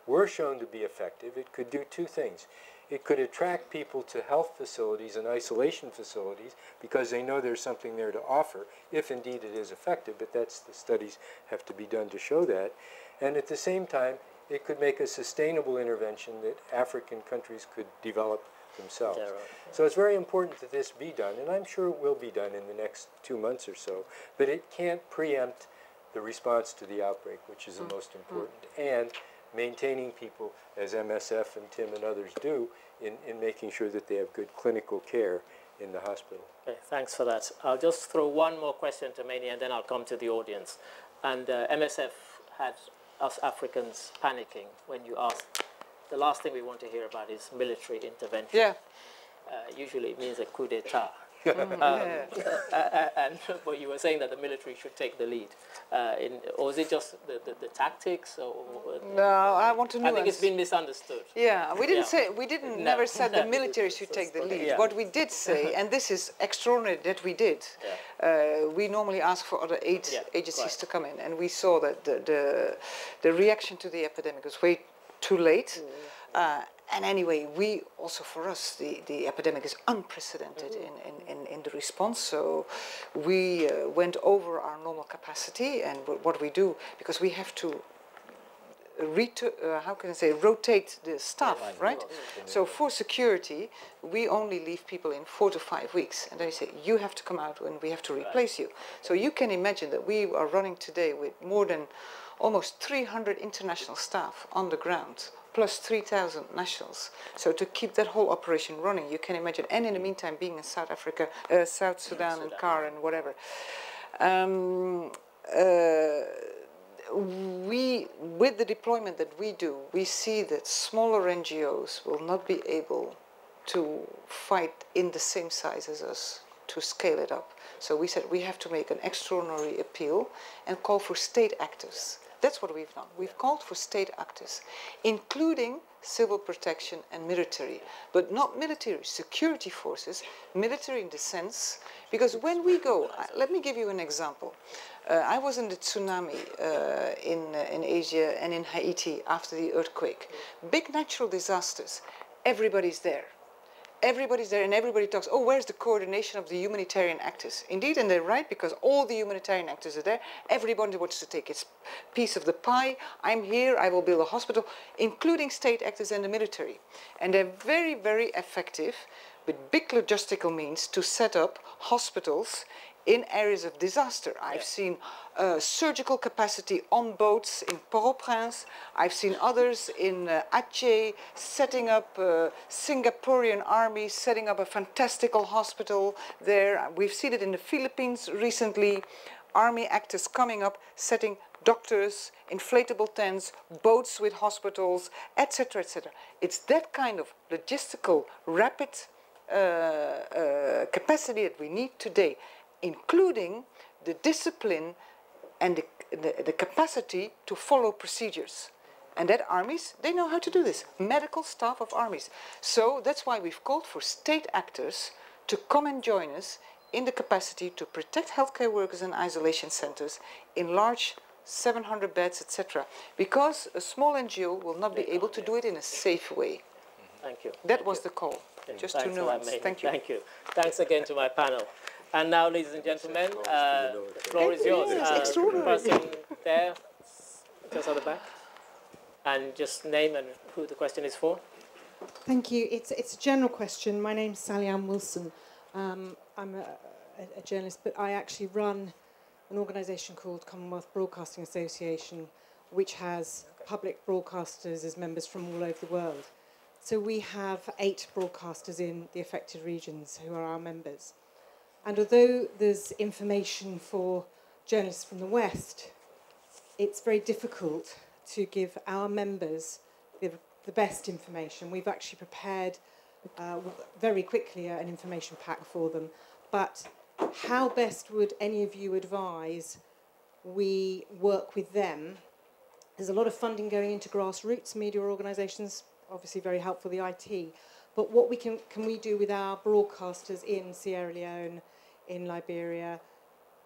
were shown to be effective, it could do two things. It could attract people to health facilities and isolation facilities because they know there's something there to offer, if indeed it is effective, but the studies have to be done to show that. And at the same time, it could make a sustainable intervention that African countries could develop themselves. Yeah, right. So it's very important that this be done, and I'm sure it will be done in the next 2 months or so, but it can't preempt the response to the outbreak, which is the most important, and maintaining people, as MSF and Tim and others do, in making sure that they have good clinical care in the hospital. Okay, thanks for that. I'll just throw one more question to Manny, and then I'll come to the audience. And MSF had us Africans panicking when you asked, the last thing we want to hear about is military intervention. Yeah. Usually it means a coup d'etat. But you were saying that the military should take the lead. Or is it just the tactics? No, I want to nuance. I think it's been misunderstood. Yeah, we didn't say, never said the military should take the lead. Yeah. What we did say, and this is extraordinary that we did, we normally ask for other aid agencies to come in, and we saw that the reaction to the epidemic was way too late. And anyway, we also, for us, the epidemic is unprecedented in the response. So we went over our normal capacity, and what we do, because we have to rotate the staff, right? So for security, we only leave people in 4 to 5 weeks, and then we say, you have to come out and we have to replace you. So you can imagine that we are running today with more than almost 300 international staff on the ground, plus 3,000 nationals. So to keep that whole operation running, you can imagine, and in the meantime being in South Africa, South Sudan and CAR and whatever. With the deployment that we do, we see that smaller NGOs will not be able to fight in the same size as us to scale it up. So we said we have to make an extraordinary appeal and call for state actors. That's what we've done. We've called for state actors, including civil protection and military, but not military, security forces, military in the sense, because when we go, let me give you an example. I was in the tsunami in Asia and in Haiti after the earthquake. Big natural disasters, everybody's there. Everybody's there and everybody talks, oh, where's the coordination of the humanitarian actors? Indeed, and they're right, because all the humanitarian actors are there. Everybody wants to take its piece of the pie. I'm here, I will build a hospital, including state actors and the military. And they're very, very effective with big logistical means to set up hospitals in areas of disaster. I've seen surgical capacity on boats in Port-au-Prince. I've seen others in Aceh setting up Singaporean army, setting up a fantastical hospital there. We've seen it in the Philippines recently. Army actors coming up, setting doctors, inflatable tents, boats with hospitals, etc., etc. It's that kind of logistical, rapid capacity that we need today, including the discipline and the capacity to follow procedures. And that armies, they know how to do this. Medical staff of armies. So that's why we've called for state actors to come and join us in the capacity to protect healthcare workers in isolation centers, enlarge 700 beds, etc. Because a small NGO will not be able to do it in a safe way. Thank you. That was the call. Just to nuance. Thank you. Thank you. Thanks again to my panel. And now, ladies and gentlemen, the floor is yours. The person there, just at the back. And just name and who the question is for. Thank you. It's a general question. My name's Sally Ann Wilson. I'm a journalist, but I actually run an organisation called Commonwealth Broadcasting Association, which has public broadcasters as members from all over the world. So we have 8 broadcasters in the affected regions who are our members. And although there's information for journalists from the West, it's very difficult to give our members the best information. We've actually prepared very quickly an information pack for them. But how best would any of you advise we work with them? There's a lot of funding going into grassroots media organisations, obviously very helpful, the IT. But what can we do with our broadcasters in Sierra Leone, in Liberia,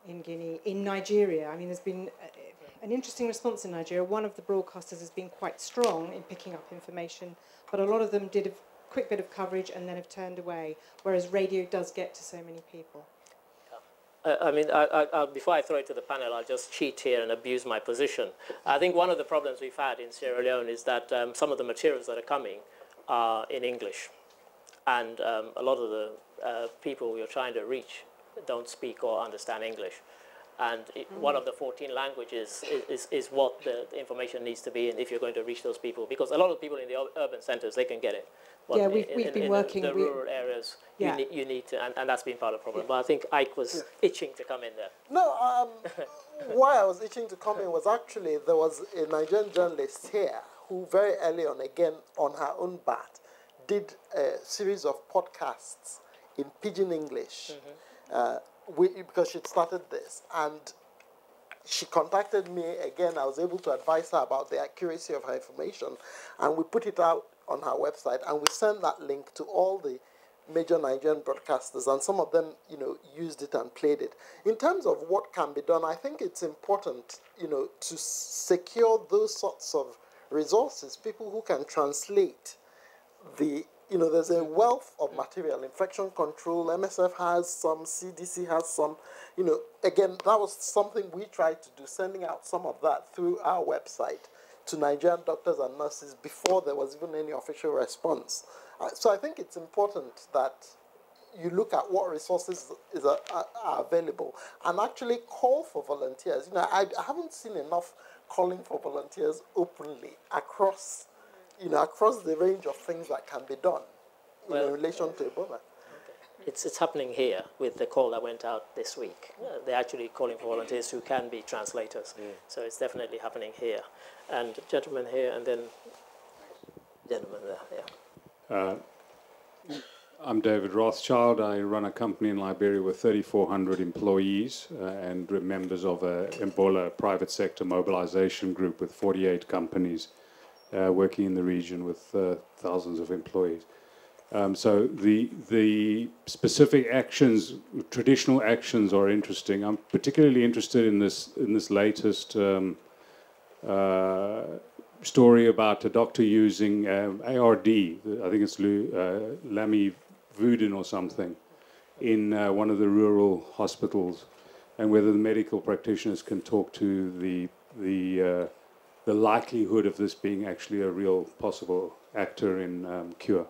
in Guinea, in Nigeria? I mean, there's been an interesting response in Nigeria. One of the broadcasters has been quite strong in picking up information, but a lot of them did a quick bit of coverage and then have turned away, whereas radio does get to so many people. I mean, before I throw it to the panel, I'll just cheat here and abuse my position. I think one of the problems we've had in Sierra Leone is that some of the materials that are coming are in English. And a lot of the people we're trying to reach don't speak or understand English. And one of the 14 languages is what the information needs to be in if you're going to reach those people. Because a lot of people in the urban centres, they can get it. But yeah, we've been working. The rural areas, yeah. you need to, and that's been part of the problem. But I think Ike was itching to come in there. No, why I was itching to come in was actually there was a Nigerian journalist here who very early on, again on her own bat, did a series of podcasts in Pidgin English because she'd started this. And she contacted me again. I was able to advise her about the accuracy of her information. And we put it out on her website. And we sent that link to all the major Nigerian broadcasters. And some of them, used it and played it. In terms of what can be done, I think it's important, to secure those sorts of resources, people who can translate there's a wealth of material, infection control, MSF has some, CDC has some, again, that was something we tried to do, sending out some of that through our website to Nigerian doctors and nurses before there was even any official response. So I think it's important that you look at what resources are available and actually call for volunteers. I haven't seen enough calling for volunteers openly across the range of things that can be done in relation to Ebola. It's happening here with the call that went out this week. They're actually calling for volunteers who can be translators. So it's definitely happening here. And gentleman here, and then gentleman there, yeah. I'm David Rothschild. I run a company in Liberia with 3,400 employees and we're members of a Ebola private sector mobilization group with 48 companies working in the region with thousands of employees. So the specific actions, traditional actions, are interesting. I'm particularly interested in this latest story about a doctor using ARD. I think it's lamivudine or something in one of the rural hospitals, and whether the medical practitioners can talk to the likelihood of this being actually a real possible actor in cure.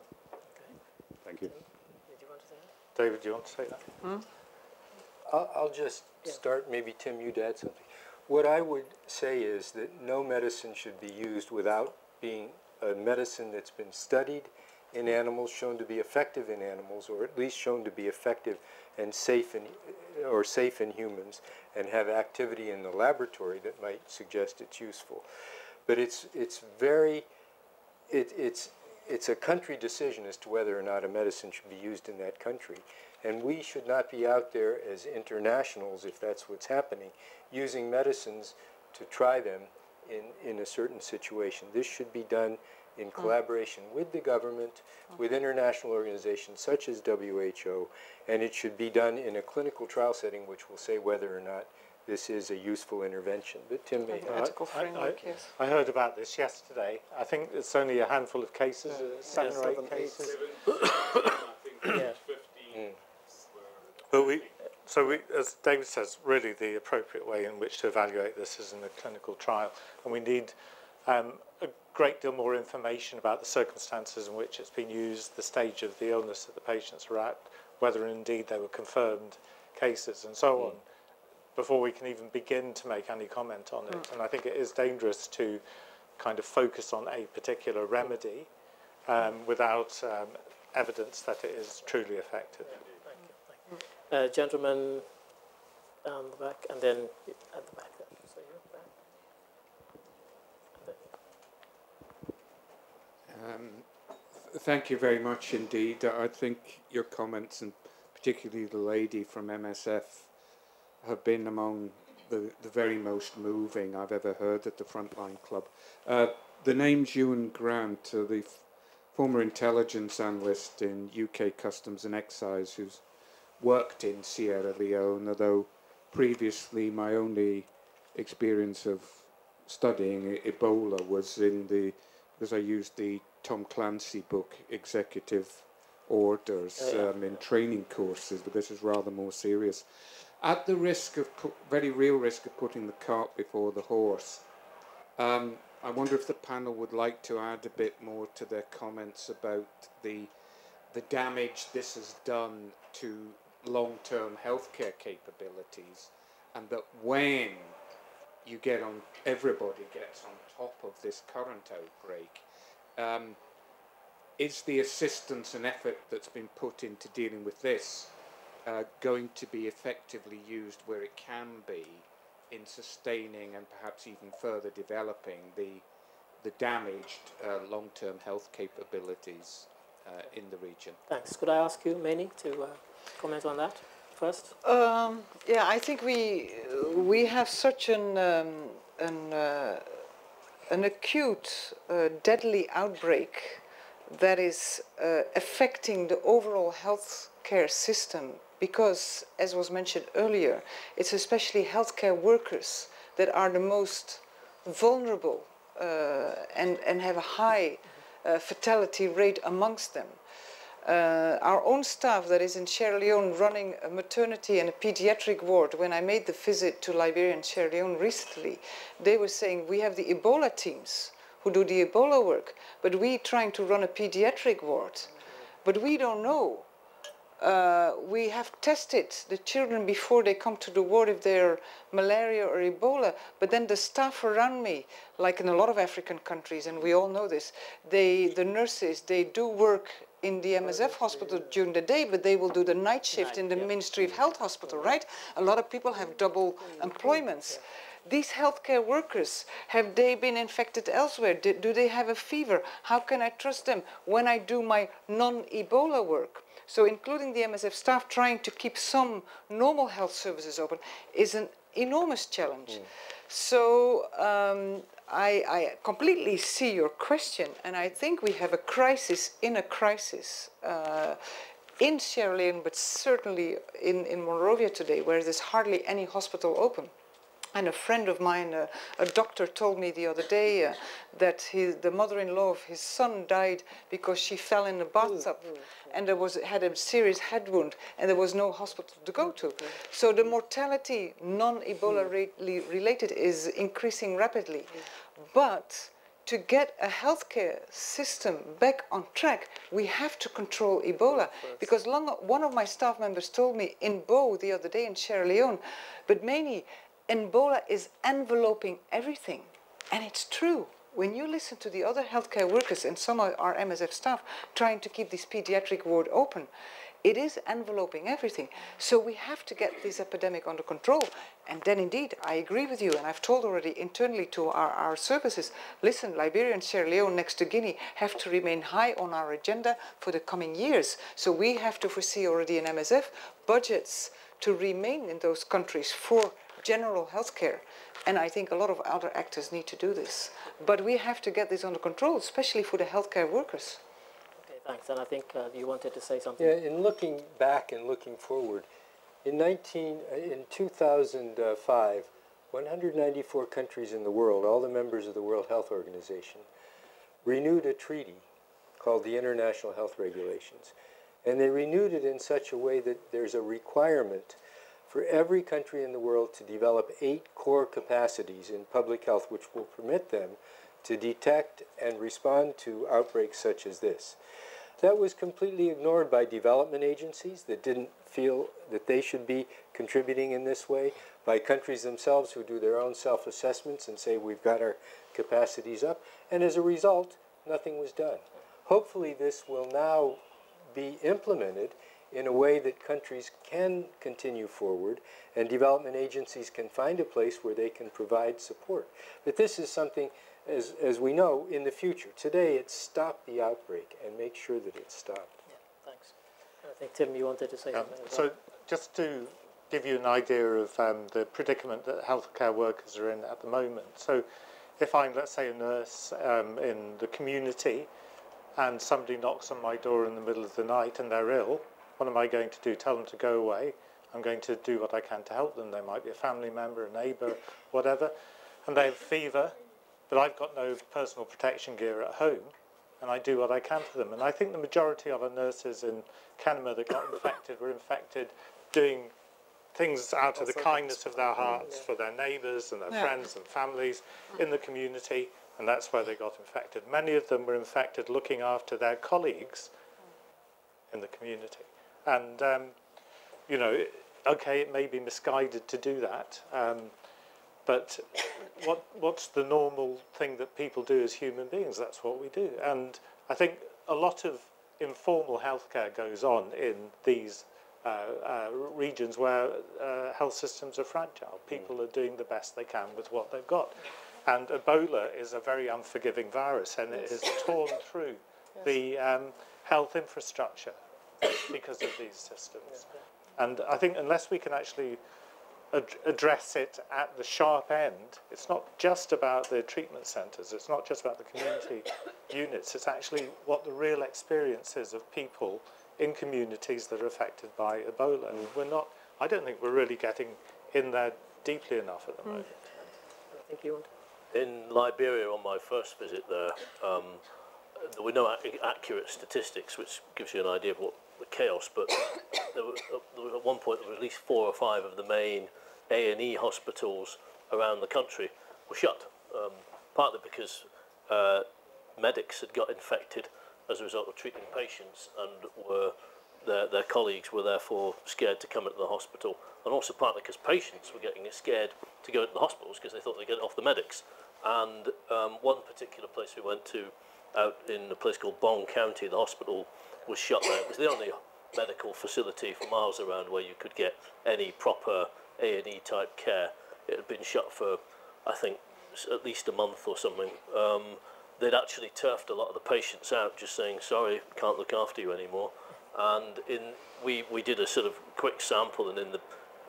Thank you. David, do you want to say that? I'll just start. Maybe, Tim, you'd add something. What I would say is that no medicine should be used without being a medicine that's been studied in animals, shown to be effective in animals, or at least shown to be effective and safe in humans, and have activity in the laboratory that might suggest it's useful. But it's a country decision as to whether or not a medicine should be used in that country. And we should not be out there as internationals, if that's what's happening, using medicines to try them in a certain situation. This should be done in collaboration with the government, with international organizations such as WHO, and it should be done in a clinical trial setting which will say whether or not this is a useful intervention. But Tim may I heard about this yesterday. I think it's only a handful of cases, 7 or 8 cases. But as David says, really the appropriate way in which to evaluate this is in a clinical trial. And we need a great deal more information about the circumstances in which it's been used, the stage of the illness that the patients are at, whether indeed they were confirmed cases and so on, before we can even begin to make any comment on it. And I think it is dangerous to kind of focus on a particular remedy without evidence that it is truly effective. Gentleman down the back, and then at the back. So you're back. Thank you very much indeed. I think your comments, and particularly the lady from MSF, have been among the very most moving I've ever heard at the Frontline Club. The name's Ewan Grant, the former intelligence analyst in UK Customs and Excise, who's worked in Sierra Leone, although previously my only experience of studying Ebola was because I used the Tom Clancy book, Executive Orders, in training courses, but this is rather more serious. At the risk of, very real risk of putting the cart before the horse, I wonder if the panel would like to add a bit more to their comments about the damage this has done to long-term healthcare capabilities, and that when everybody gets on top of this current outbreak, is the assistance and effort that's been put into dealing with this going to be effectively used where it can be in sustaining and perhaps even further developing the damaged long-term health capabilities in the region? Thanks. Could I ask you, Manny, to comment on that first? Yeah, I think we have such an acute, deadly outbreak that is affecting the overall healthcare system, because, as was mentioned earlier, it's especially healthcare workers that are the most vulnerable and have a high fatality rate amongst them. Our own staff that is in Sierra Leone running a maternity and a pediatric ward, when I made the visit to Liberia and Sierra Leone recently, they were saying we have the Ebola teams who do the Ebola work, but we trying to run a pediatric ward, but we don't know. We have tested the children before they come to the ward if they're malaria or Ebola, but then the staff around me, like in a lot of African countries, and we all know this, the nurses, they do work in the MSF hospital during the day, but they will do the night shift in the Ministry of Health hospital, right? A lot of people have double employments. These healthcare workers, have they been infected elsewhere? Do they have a fever? How can I trust them when I do my non-Ebola work? So including the MSF staff trying to keep some normal health services open is an enormous challenge. So I completely see your question, and I think we have a crisis in a crisis in Sierra Leone, but certainly in Monrovia today, where there's hardly any hospital open. And a friend of mine, a doctor, told me the other day that the mother-in-law of his son died because she fell in the bathtub and had a serious head wound, and there was no hospital to go to. So the mortality, non-Ebola related, is increasing rapidly. But to get a healthcare system back on track, we have to control Ebola. Because one of my staff members told me in Bo the other day in Sierra Leone, but mainly, Ebola is enveloping everything. And it's true. When you listen to the other healthcare workers and some of our MSF staff trying to keep this pediatric ward open, it is enveloping everything. So we have to get this epidemic under control. And then indeed, I agree with you, and I've told already internally to our services, listen, Liberia and Sierra Leone next to Guinea have to remain high on our agenda for the coming years. So we have to foresee already in MSF budgets to remain in those countries for general healthcare, and I think a lot of other actors need to do this. But we have to get this under control, especially for the healthcare workers. Okay, thanks. And I think you wanted to say something. Yeah, in looking back and looking forward, in 2005, 194 countries in the world, all the members of the World Health Organization, renewed a treaty called the International Health Regulations. And they renewed it in such a way that there's a requirement for every country in the world to develop 8 core capacities in public health which will permit them to detect and respond to outbreaks such as this. That was completely ignored by development agencies that didn't feel that they should be contributing in this way, by countries themselves who do their own self-assessments and say we've got our capacities up, and as a result, nothing was done. Hopefully this will now be implemented in a way that countries can continue forward and development agencies can find a place where they can provide support. But this is something, as we know, in the future. Today, it's stop the outbreak and make sure that it's stopped. Yeah, thanks. I think, Tim, you wanted to say something as well. So just to give you an idea of the predicament that healthcare workers are in at the moment. So if I'm, let's say, a nurse in the community and somebody knocks on my door in the middle of the night and they're ill, what am I going to do? Tell them to go away I'm going to do what I can to help them. They might be a family member, a neighbour, whatever, and they have fever, but I've got no personal protection gear at home, and I do what I can for them. And I think the majority of our nurses in Kenema that got infected were infected doing things out of the kindness of their hearts for their neighbours and their friends and families in the community, and that's where they got infected. Many of them were infected looking after their colleagues in the community. And, you know, okay, it may be misguided to do that, but what's the normal thing that people do as human beings? That's what we do. And I think a lot of informal healthcare goes on in these regions where health systems are fragile. People are doing the best they can with what they've got. And Ebola is a very unforgiving virus, and it has torn through the health infrastructure because of these systems. And I think unless we can actually address it at the sharp end, it's not just about the treatment centres, it's not just about the community units, it's actually what the real experience is of people in communities that are affected by Ebola. And we're not, I don't think we're really getting in there deeply enough at the moment. I think you want to. In Liberia, on my first visit there, there were no accurate statistics, which gives you an idea of what the chaos, but there was at one point there were at least 4 or 5 of the main A&E hospitals around the country were shut, partly because medics had got infected as a result of treating patients, and their colleagues were therefore scared to come into the hospital, and also partly because patients were getting scared to go into the hospitals because they thought they'd get off the medics. And one particular place we went to out in a place called Bong County, the hospital was shut there. It was the only medical facility for miles around where you could get any proper A&E type care. It had been shut for, I think, at least a month or something. They'd actually turfed a lot of the patients out, just saying, sorry, can't look after you anymore. And we did a sort of quick sample, and in the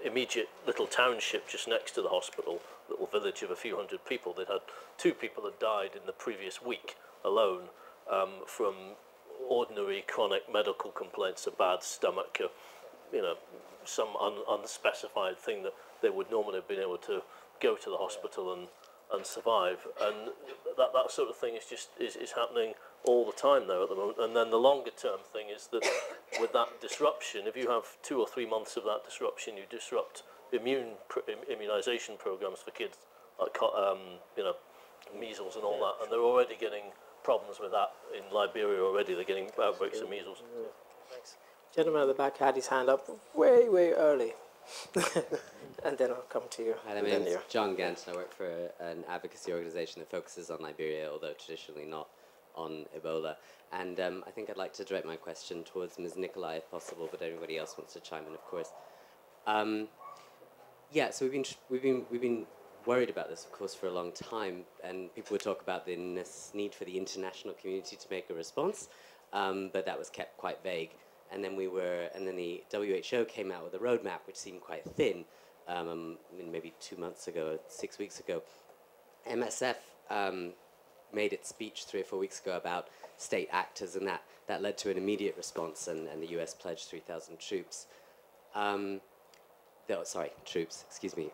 immediate little township just next to the hospital, little village of a few hundred people, they'd had 2 people had died in the previous week alone from ordinary chronic medical complaints, a bad stomach, you know, some unspecified thing that they would normally have been able to go to the hospital and survive. And that sort of thing is happening all the time there at the moment. And then the longer term thing is that with that disruption, if you have 2 or 3 months of that disruption, you disrupt immunization programs for kids, like you know, measles and all that, and they're already getting problems with that in Liberia already. They're getting outbreaks of measles. Thanks. Gentleman at the back had his hand up way early. And then I'll come to you. Hi, my name is John Gant, and I work for an advocacy organisation that focuses on Liberia, although traditionally not on Ebola. And I think I'd like to direct my question towards Ms. Nicolai, if possible, but anybody else wants to chime in, of course. Yeah, so we've been worried about this, of course, for a long time, and people would talk about the need for the international community to make a response, but that was kept quite vague. And then the WHO came out with a roadmap which seemed quite thin. I mean, maybe 2 months ago, 6 weeks ago. MSF made its speech 3 or 4 weeks ago about state actors, and that led to an immediate response, and the US pledged 3,000 troops. Troops, excuse me,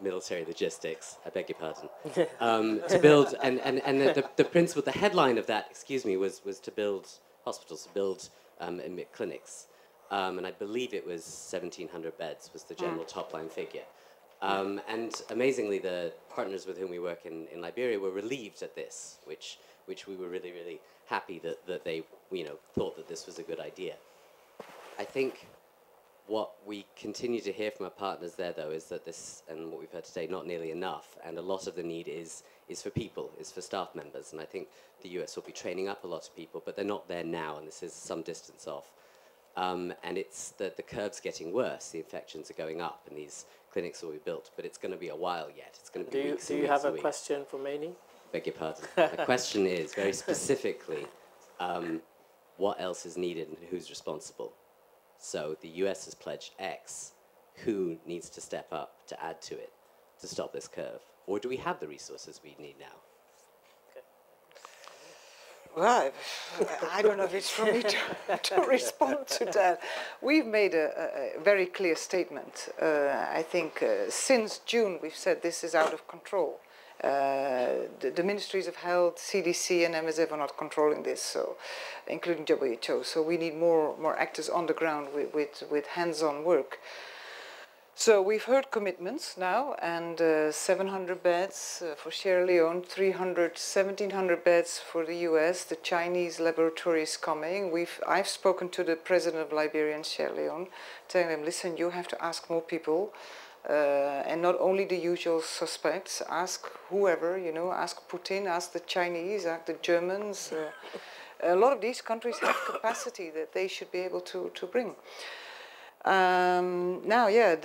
military logistics, I beg your pardon, to build, and the principle, the headline of that, excuse me, was to build hospitals, to build clinics. And I believe it was 1,700 beds was the general top-line figure. And amazingly, the partners with whom we work in Liberia were relieved at this, which we were really, really happy that they, thought that this was a good idea. I think what we continue to hear from our partners there, though, is that this, and what we've heard today, not nearly enough, and a lot of the need is for people, is for staff members, and I think the US will be training up a lot of people, but they're not there now, and this is some distance off. And it's that the curve's getting worse, the infections are going up, and these clinics will be built, but it's going to be a while yet. It's going to be weeks and weeks. Do you have a question for Maney? Beg your pardon. The question is, very specifically, what else is needed and who's responsible? So the US has pledged X. Who needs to step up to add to it to stop this curve? Or do we have the resources we need now? Well, I don't know if it's for me to respond to that. We've made a very clear statement. I think since June we've said this is out of control. The Ministries of Health, CDC and MSF are not controlling this, so including WHO. So we need more actors on the ground with hands-on work. So we've heard commitments now, and 700 beds for Sierra Leone, 1,700 beds for the US. The Chinese laboratory is coming. I've spoken to the president of Liberia and Sierra Leone, telling them, listen, you have to ask more people, and not only the usual suspects. Ask whoever, you know, ask Putin, ask the Chinese, ask the Germans. A lot of these countries have capacity that they should be able to bring. Now, yeah,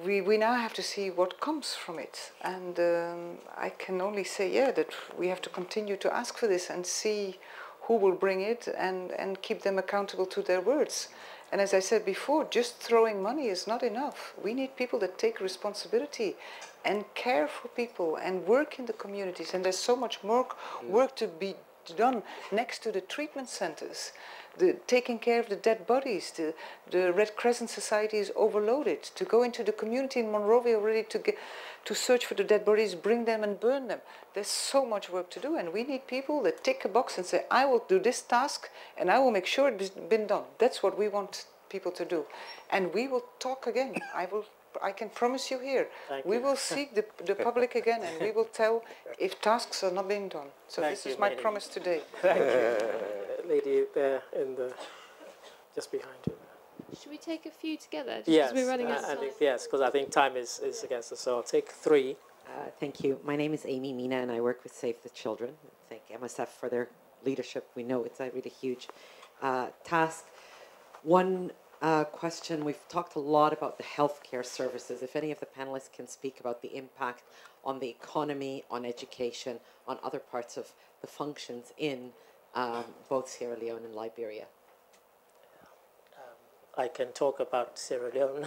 we now have to see what comes from it, and I can only say, yeah, that we have to continue to ask for this and see who will bring it and keep them accountable to their words. And as I said before, just throwing money is not enough. We need people that take responsibility and care for people and work in the communities. And there's so much more work to be done next to the treatment centers. Taking care of the dead bodies. The Red Crescent Society is overloaded. To go into the community in Monrovia already to search for the dead bodies, bring them and burn them. There's so much work to do, and we need people that tick a box and say, I will do this task and I will make sure it's been done. That's what we want people to do. And we will talk again. I can promise you here, we will seek the public again, and we will tell if tasks are not being done. So this is my promise today. Thank you. Lady there just behind you. Should we take a few together? Just Yes, we're running out of time. yes, because I think time is against us. So I'll take 3. Thank you. My name is Amy Mina, and I work with Save the Children. Thank MSF for their leadership. We know it's a really huge task. One question, we've talked a lot about the healthcare services. If any of the panelists can speak about the impact on the economy, on education, on other parts of the functions in both Sierra Leone and Liberia. I can talk about Sierra Leone,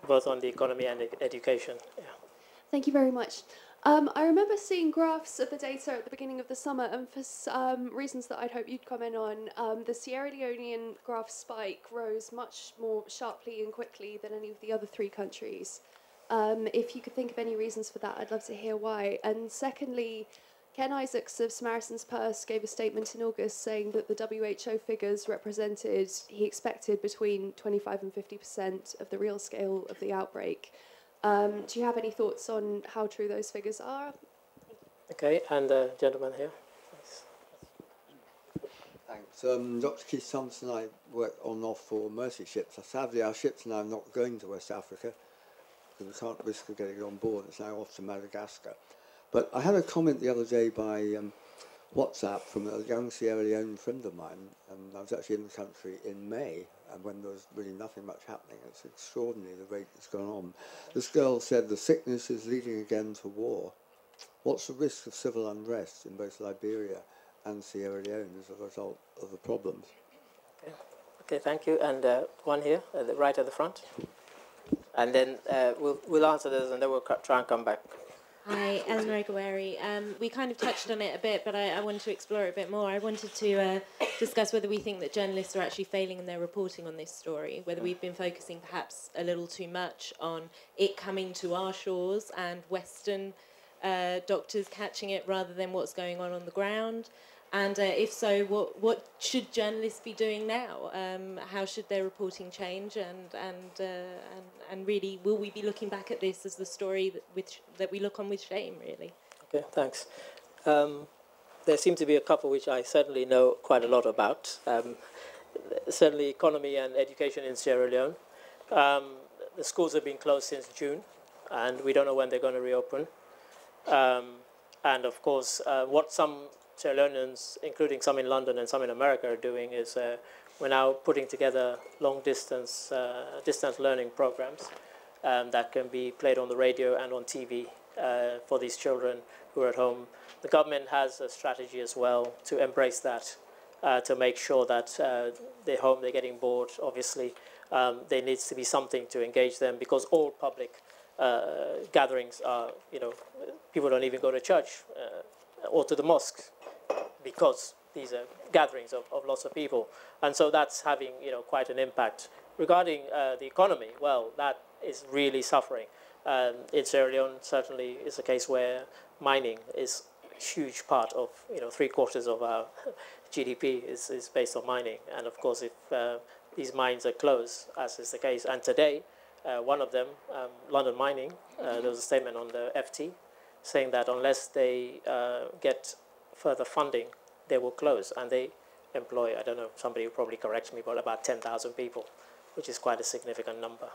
both on the economy and education. Yeah. Thank you very much. I remember seeing graphs of the data at the beginning of the summer, and for reasons that I'd hope you'd comment on, the Sierra Leonean graph spike rose much more sharply and quickly than any of the other 3 countries. If you could think of any reasons for that, I'd love to hear why. And secondly, Ken Isaacs of Samaritan's Purse gave a statement in August saying that the WHO figures represented, he expected, between 25 and 50% of the real scale of the outbreak. Do you have any thoughts on how true those figures are? Okay, and the gentleman here. Thanks. Dr. Keith Thompson, I work on and off for Mercy ships. Sadly, our ship's now not going to West Africa because we can't risk of getting it on board. It's now off to Madagascar. But I had a comment the other day by WhatsApp from a young Sierra Leone friend of mine. I was actually in the country in May, and when there was really nothing much happening. It's extraordinary the rate that's gone on. This girl said the sickness is leading again to war. What's the risk of civil unrest in both Liberia and Sierra Leone as a result of the problems? Okay, thank you. And one here, right at the front. And then we'll answer this, and then we'll try and come back. Hi, Esmeralda Gaweri. We kind of touched on it a bit, but I wanted to explore it a bit more. I wanted to discuss whether we think that journalists are actually failing in their reporting on this story, whether we've been focusing perhaps a little too much on it coming to our shores and Western doctors catching it rather than what's going on the ground. And if so, what should journalists be doing now? How should their reporting change? And really, will we be looking back at this as the story that we look on with shame, really? Okay, thanks. There seem to be a couple which I certainly know quite a lot about. Certainly economy and education in Sierra Leone. The schools have been closed since June, and we don't know when they're going to reopen. And of course, what some Sierra Leoneans, including some in London and some in America, are doing is we're now putting together long-distance distance learning programs that can be played on the radio and on TV for these children who are at home. The government has a strategy as well to embrace that, to make sure that they're home, they're getting bored. Obviously, there needs to be something to engage them because all public gatherings are, people don't even go to church or to the mosque because these are gatherings of lots of people. And so that's having, quite an impact. Regarding the economy, well, that is really suffering. In Sierra Leone, certainly is a case where mining is a huge part of, 3/4 of our GDP is based on mining. And of course, if these mines are closed, as is the case, and today, one of them, London Mining, there was a statement on the FT saying that unless they get further funding, they will close. And they employ, I don't know, somebody will probably correct me, but about 10,000 people, which is quite a significant number.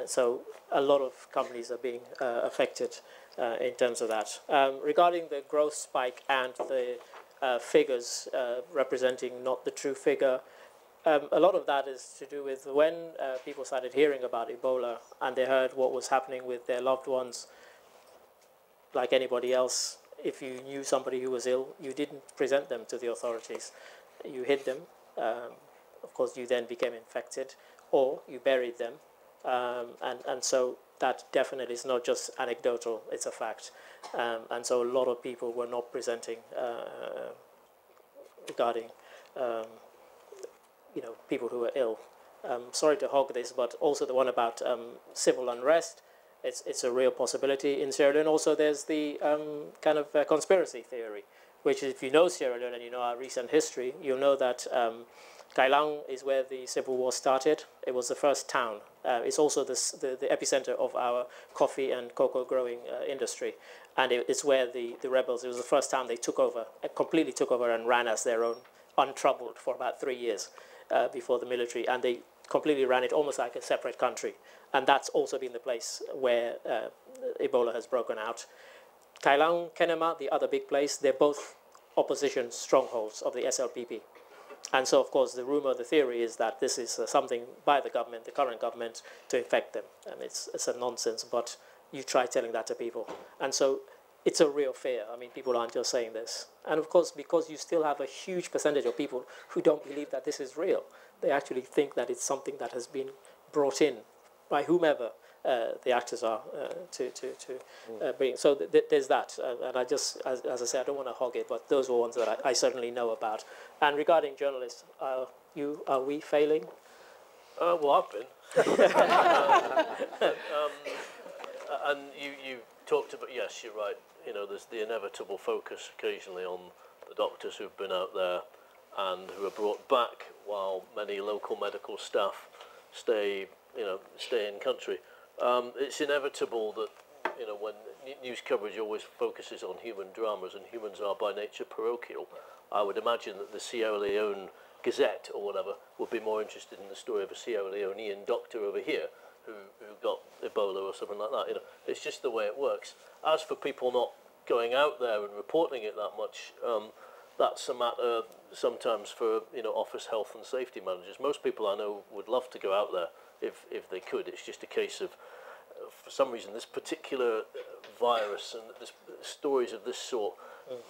So a lot of companies are being affected in terms of that. Regarding the growth spike and the figures representing not the true figure, a lot of that is to do with when people started hearing about Ebola and they heard what was happening with their loved ones. Like anybody else, if you knew somebody who was ill, you didn't present them to the authorities. You hid them. Of course, you then became infected, or you buried them. And so that definitely is not just anecdotal, it's a fact. And so a lot of people were not presenting regarding people who were ill. Sorry to hog this, but also the one about civil unrest. It's a real possibility in Sierra Leone. Also, there's the kind of conspiracy theory, which is, if you know Sierra Leone and you know our recent history, you'll know that Kailang is where the civil war started. It was the first town. It's also the epicenter of our coffee and cocoa growing industry. And it's where the rebels, it was the first town they took over, completely took over and ran as their own, untroubled for about 3 years before the military. And they completely ran it almost like a separate country. And that's also been the place where Ebola has broken out. Kailang, Kenema, the other big place, they're both opposition strongholds of the SLPP. And so, of course, the rumor, the theory is that this is something by the government, the current government, to infect them. And it's a nonsense, but you try telling that to people. And so it's a real fear. I mean, people aren't just saying this. And of course, because you still have a huge percentage of people who don't believe that this is real, they actually think that it's something that has been brought in by whomever the actors are to bring. So there's that. And I just, as I say, I don't want to hog it, but those are ones that I certainly know about. And regarding journalists, are we failing? Well, I've been. And you talked about, yes, you're right. There's the inevitable focus occasionally on the doctors who've been out there and who are brought back while many local medical staff stay in country. It's inevitable that, when news coverage always focuses on human dramas, and humans are by nature parochial, I would imagine that the Sierra Leone Gazette or whatever would be more interested in the story of a Sierra Leonean doctor over here who got Ebola or something like that. It's just the way it works. As for people not going out there and reporting it that much, that's a matter sometimes for office health and safety managers. Most people I know would love to go out there if they could. It's just a case of, for some reason, this particular virus and stories of this sort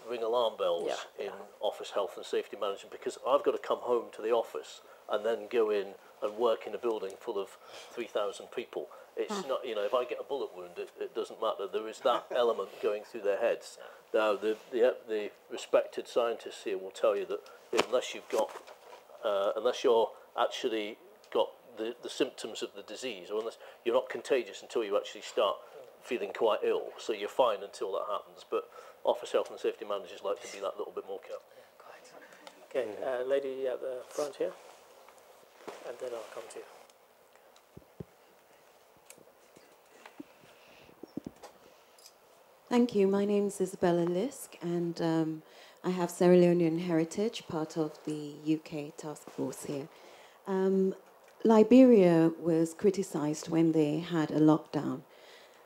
ring alarm bells in office health and safety management, because I've got to come home to the office and then go in and work in a building full of 3,000 people. It's not, if I get a bullet wound, it doesn't matter. There is that element going through their heads. Now, the respected scientists here will tell you that unless you're actually got the symptoms of the disease, or unless you're not contagious until you actually start feeling quite ill, so you're fine until that happens. But office health and safety managers like to be that little bit more careful. Okay, lady at the front here, and then I'll come to you. Thank you. My name is Isabella Lisk, and I have Sierra Leonean heritage, part of the UK task force here. Liberia was criticised when they had a lockdown,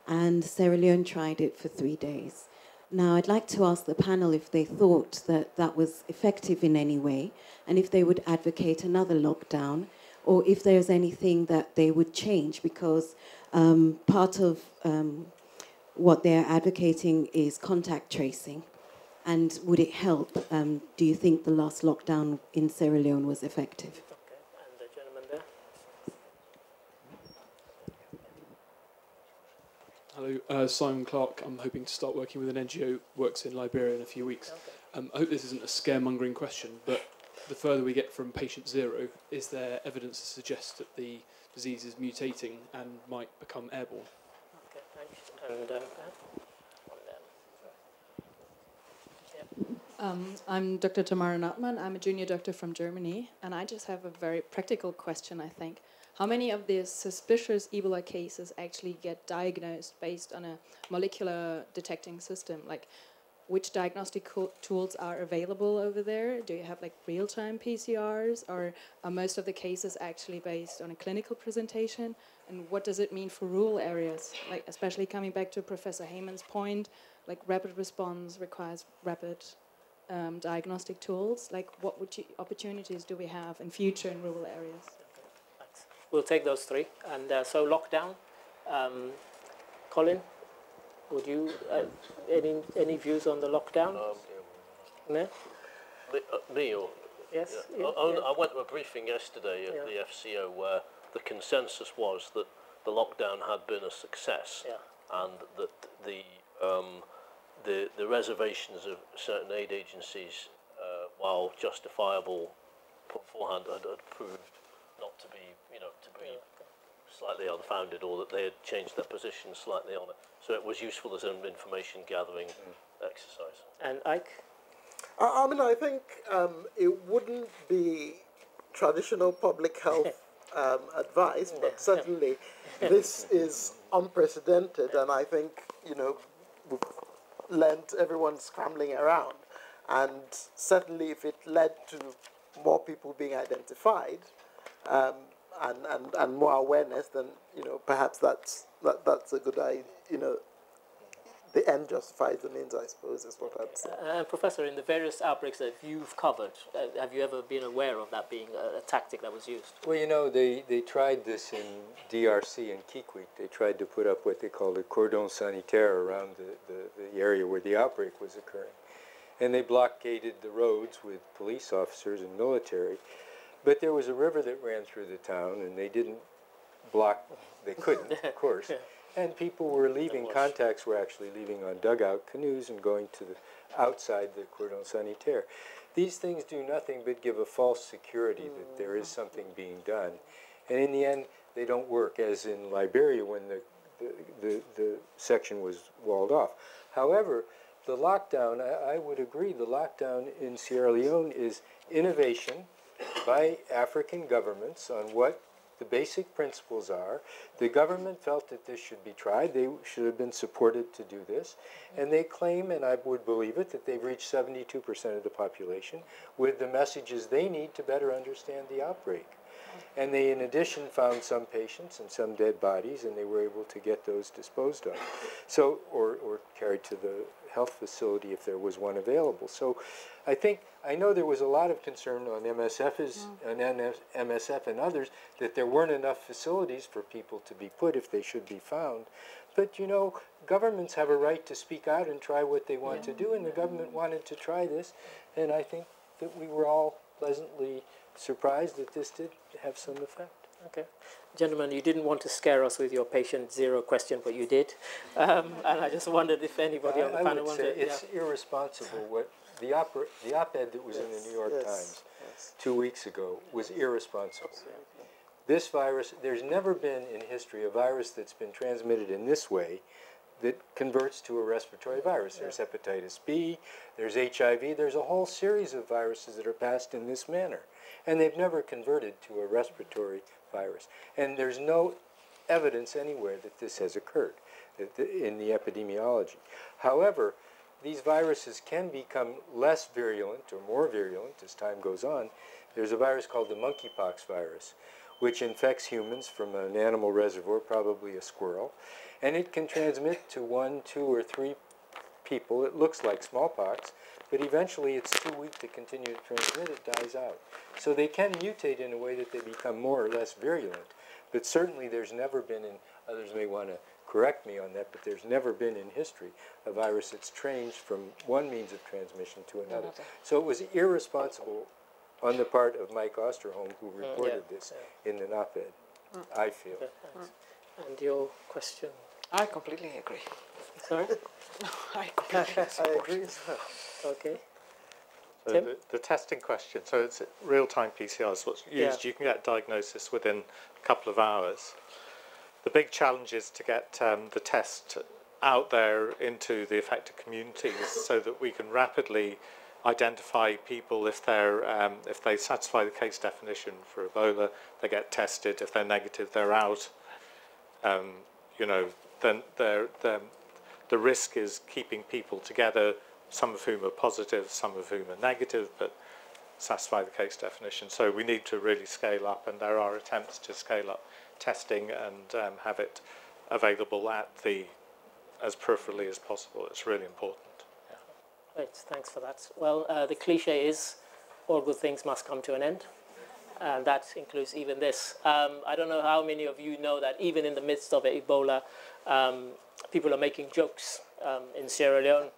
and Sierra Leone tried it for 3 days. Now, I'd like to ask the panel if they thought that that was effective in any way, and if they would advocate another lockdown, or if there's anything that they would change, because part of what they're advocating is contact tracing. And would it help? Do you think the last lockdown in Sierra Leone was effective? Okay, and the gentleman there. Hello, Simon Clark. I'm hoping to start working with an NGO works in Liberia in a few weeks. I hope this isn't a scaremongering question, but the further we get from patient zero, is there evidence to suggest that the disease is mutating and might become airborne? Okay, thanks. And I'm Dr. Tamara Nautmann. I'm a junior doctor from Germany, and I just have a very practical question, I think. How many of these suspicious Ebola cases actually get diagnosed based on a molecular detecting system? Like, which diagnostic tools are available over there? Do you have like real-time PCRs, or are most of the cases actually based on a clinical presentation? And what does it mean for rural areas? Like, especially coming back to Professor Heyman's point, like rapid response requires rapid diagnostic tools. Like, what opportunities do we have in future in rural areas? thanks. We'll take those three. And so lockdown. Colin, would you any views on the lockdown? No. Me or yes? Yeah. I went to a briefing yesterday at the FCO where the consensus was that the lockdown had been a success, and that the reservations of certain aid agencies, while justifiable beforehand, had proved not to be, slightly unfounded, or that they had changed their position slightly on it. So it was useful as an information gathering exercise. And Ike? I mean, I think it wouldn't be traditional public health advice, but certainly this is unprecedented, and I think, we've lent everyone scrambling around. And certainly if it led to more people being identified and more awareness, then, perhaps that's a good idea, the end justifies the means, I suppose, is what I'd say. Professor, in the various outbreaks that you've covered, have you ever been aware of that being a tactic that was used? Well, they tried this in DRC and Kikwit. They tried to put up what they called a cordon sanitaire around the area where the outbreak was occurring. And they blockaded the roads with police officers and military. But there was a river that ran through the town, and they didn't block, they couldn't, of course. And people were leaving, contacts were actually leaving on dugout canoes and going to the outside the cordon sanitaire. These things do nothing but give a false security that there is something being done. And in the end, they don't work, as in Liberia when the section was walled off. However, the lockdown, I would agree, the lockdown in Sierra Leone is innovation by African governments on what the basic principles are. The government felt that this should be tried. They should have been supported to do this. And they claim, and I would believe it, that they've reached 72% of the population with the messages they need to better understand the outbreak. And they, in addition, found some patients and some dead bodies, and they were able to get those disposed of. So, or carried to the health facility if there was one available. So I know there was a lot of concern on MSF and others that there weren't enough facilities for people to be put if they should be found. But, governments have a right to speak out and try what they want to do, and the government wanted to try this, and I think that we were all pleasantly surprised that this did have some effect. Okay. Gentlemen, you didn't want to scare us with your patient zero question, but you did. And I just wondered if anybody on the panel wanted to... I would say it's irresponsible. What the op-ed that was in the New York Times 2 weeks ago was irresponsible. This virus, there's never been in history a virus that's been transmitted in this way that converts to a respiratory virus. There's hepatitis B, there's HIV, there's a whole series of viruses that are passed in this manner. And they've never converted to a respiratory virus. And there's no evidence anywhere that this has occurred in the epidemiology. However, these viruses can become less virulent or more virulent as time goes on. There's a virus called the monkeypox virus, which infects humans from an animal reservoir, probably a squirrel, and it can transmit to 1, 2, or 3 people. It looks like smallpox, but eventually it's too weak to continue to transmit, it dies out. So they can mutate in a way that they become more or less virulent, but certainly there's never been, and others may want to correct me on that, but there's never been in history a virus that's changed from one means of transmission to another. So it was irresponsible on the part of Mike Osterholm, who reported this in an op-ed, I feel. And your question? I completely agree. Sorry? I completely agree as well. Okay. So the testing question, so it's real-time PCR is what's used. Yeah. You can get diagnosis within a couple of hours. The big challenge is to get the test out there into the affected communities so that we can rapidly identify people if they satisfy the case definition for Ebola, they get tested. If they're negative, they're out. You know, then the risk is keeping people together, some of whom are positive, some of whom are negative, but satisfy the case definition. So we need to really scale up, and there are attempts to scale up testing and have it available as peripherally as possible. It's really important. Yeah. Great, thanks for that. Well, the cliche is, all good things must come to an end. And that includes even this. I don't know how many of you know that even in the midst of Ebola, people are making jokes in Sierra Leone.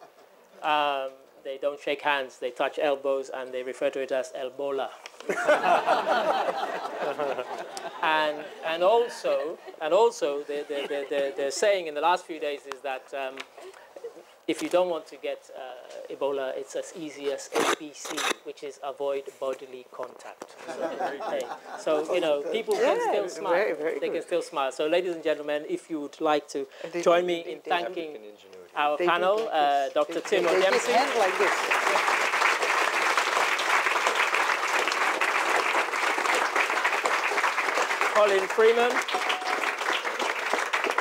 They don't shake hands, they touch elbows, and they refer to it as Ebola. and also the saying in the last few days is that if you don't want to get Ebola, it's as easy as ABC, which is avoid bodily contact. So you know, people can still smile. They can still smile. So, ladies and gentlemen, if you would like to join me in thanking our panel, Dr. Tim O'Dempsey. Like this. Colin Freeman,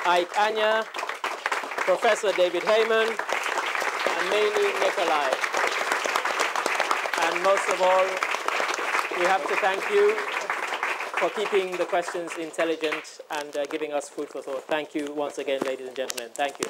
Ike Anya, Professor David Heyman, and Maini Nikolai. And most of all, we have to thank you for keeping the questions intelligent and giving us food for thought. Thank you once again, ladies and gentlemen. Thank you.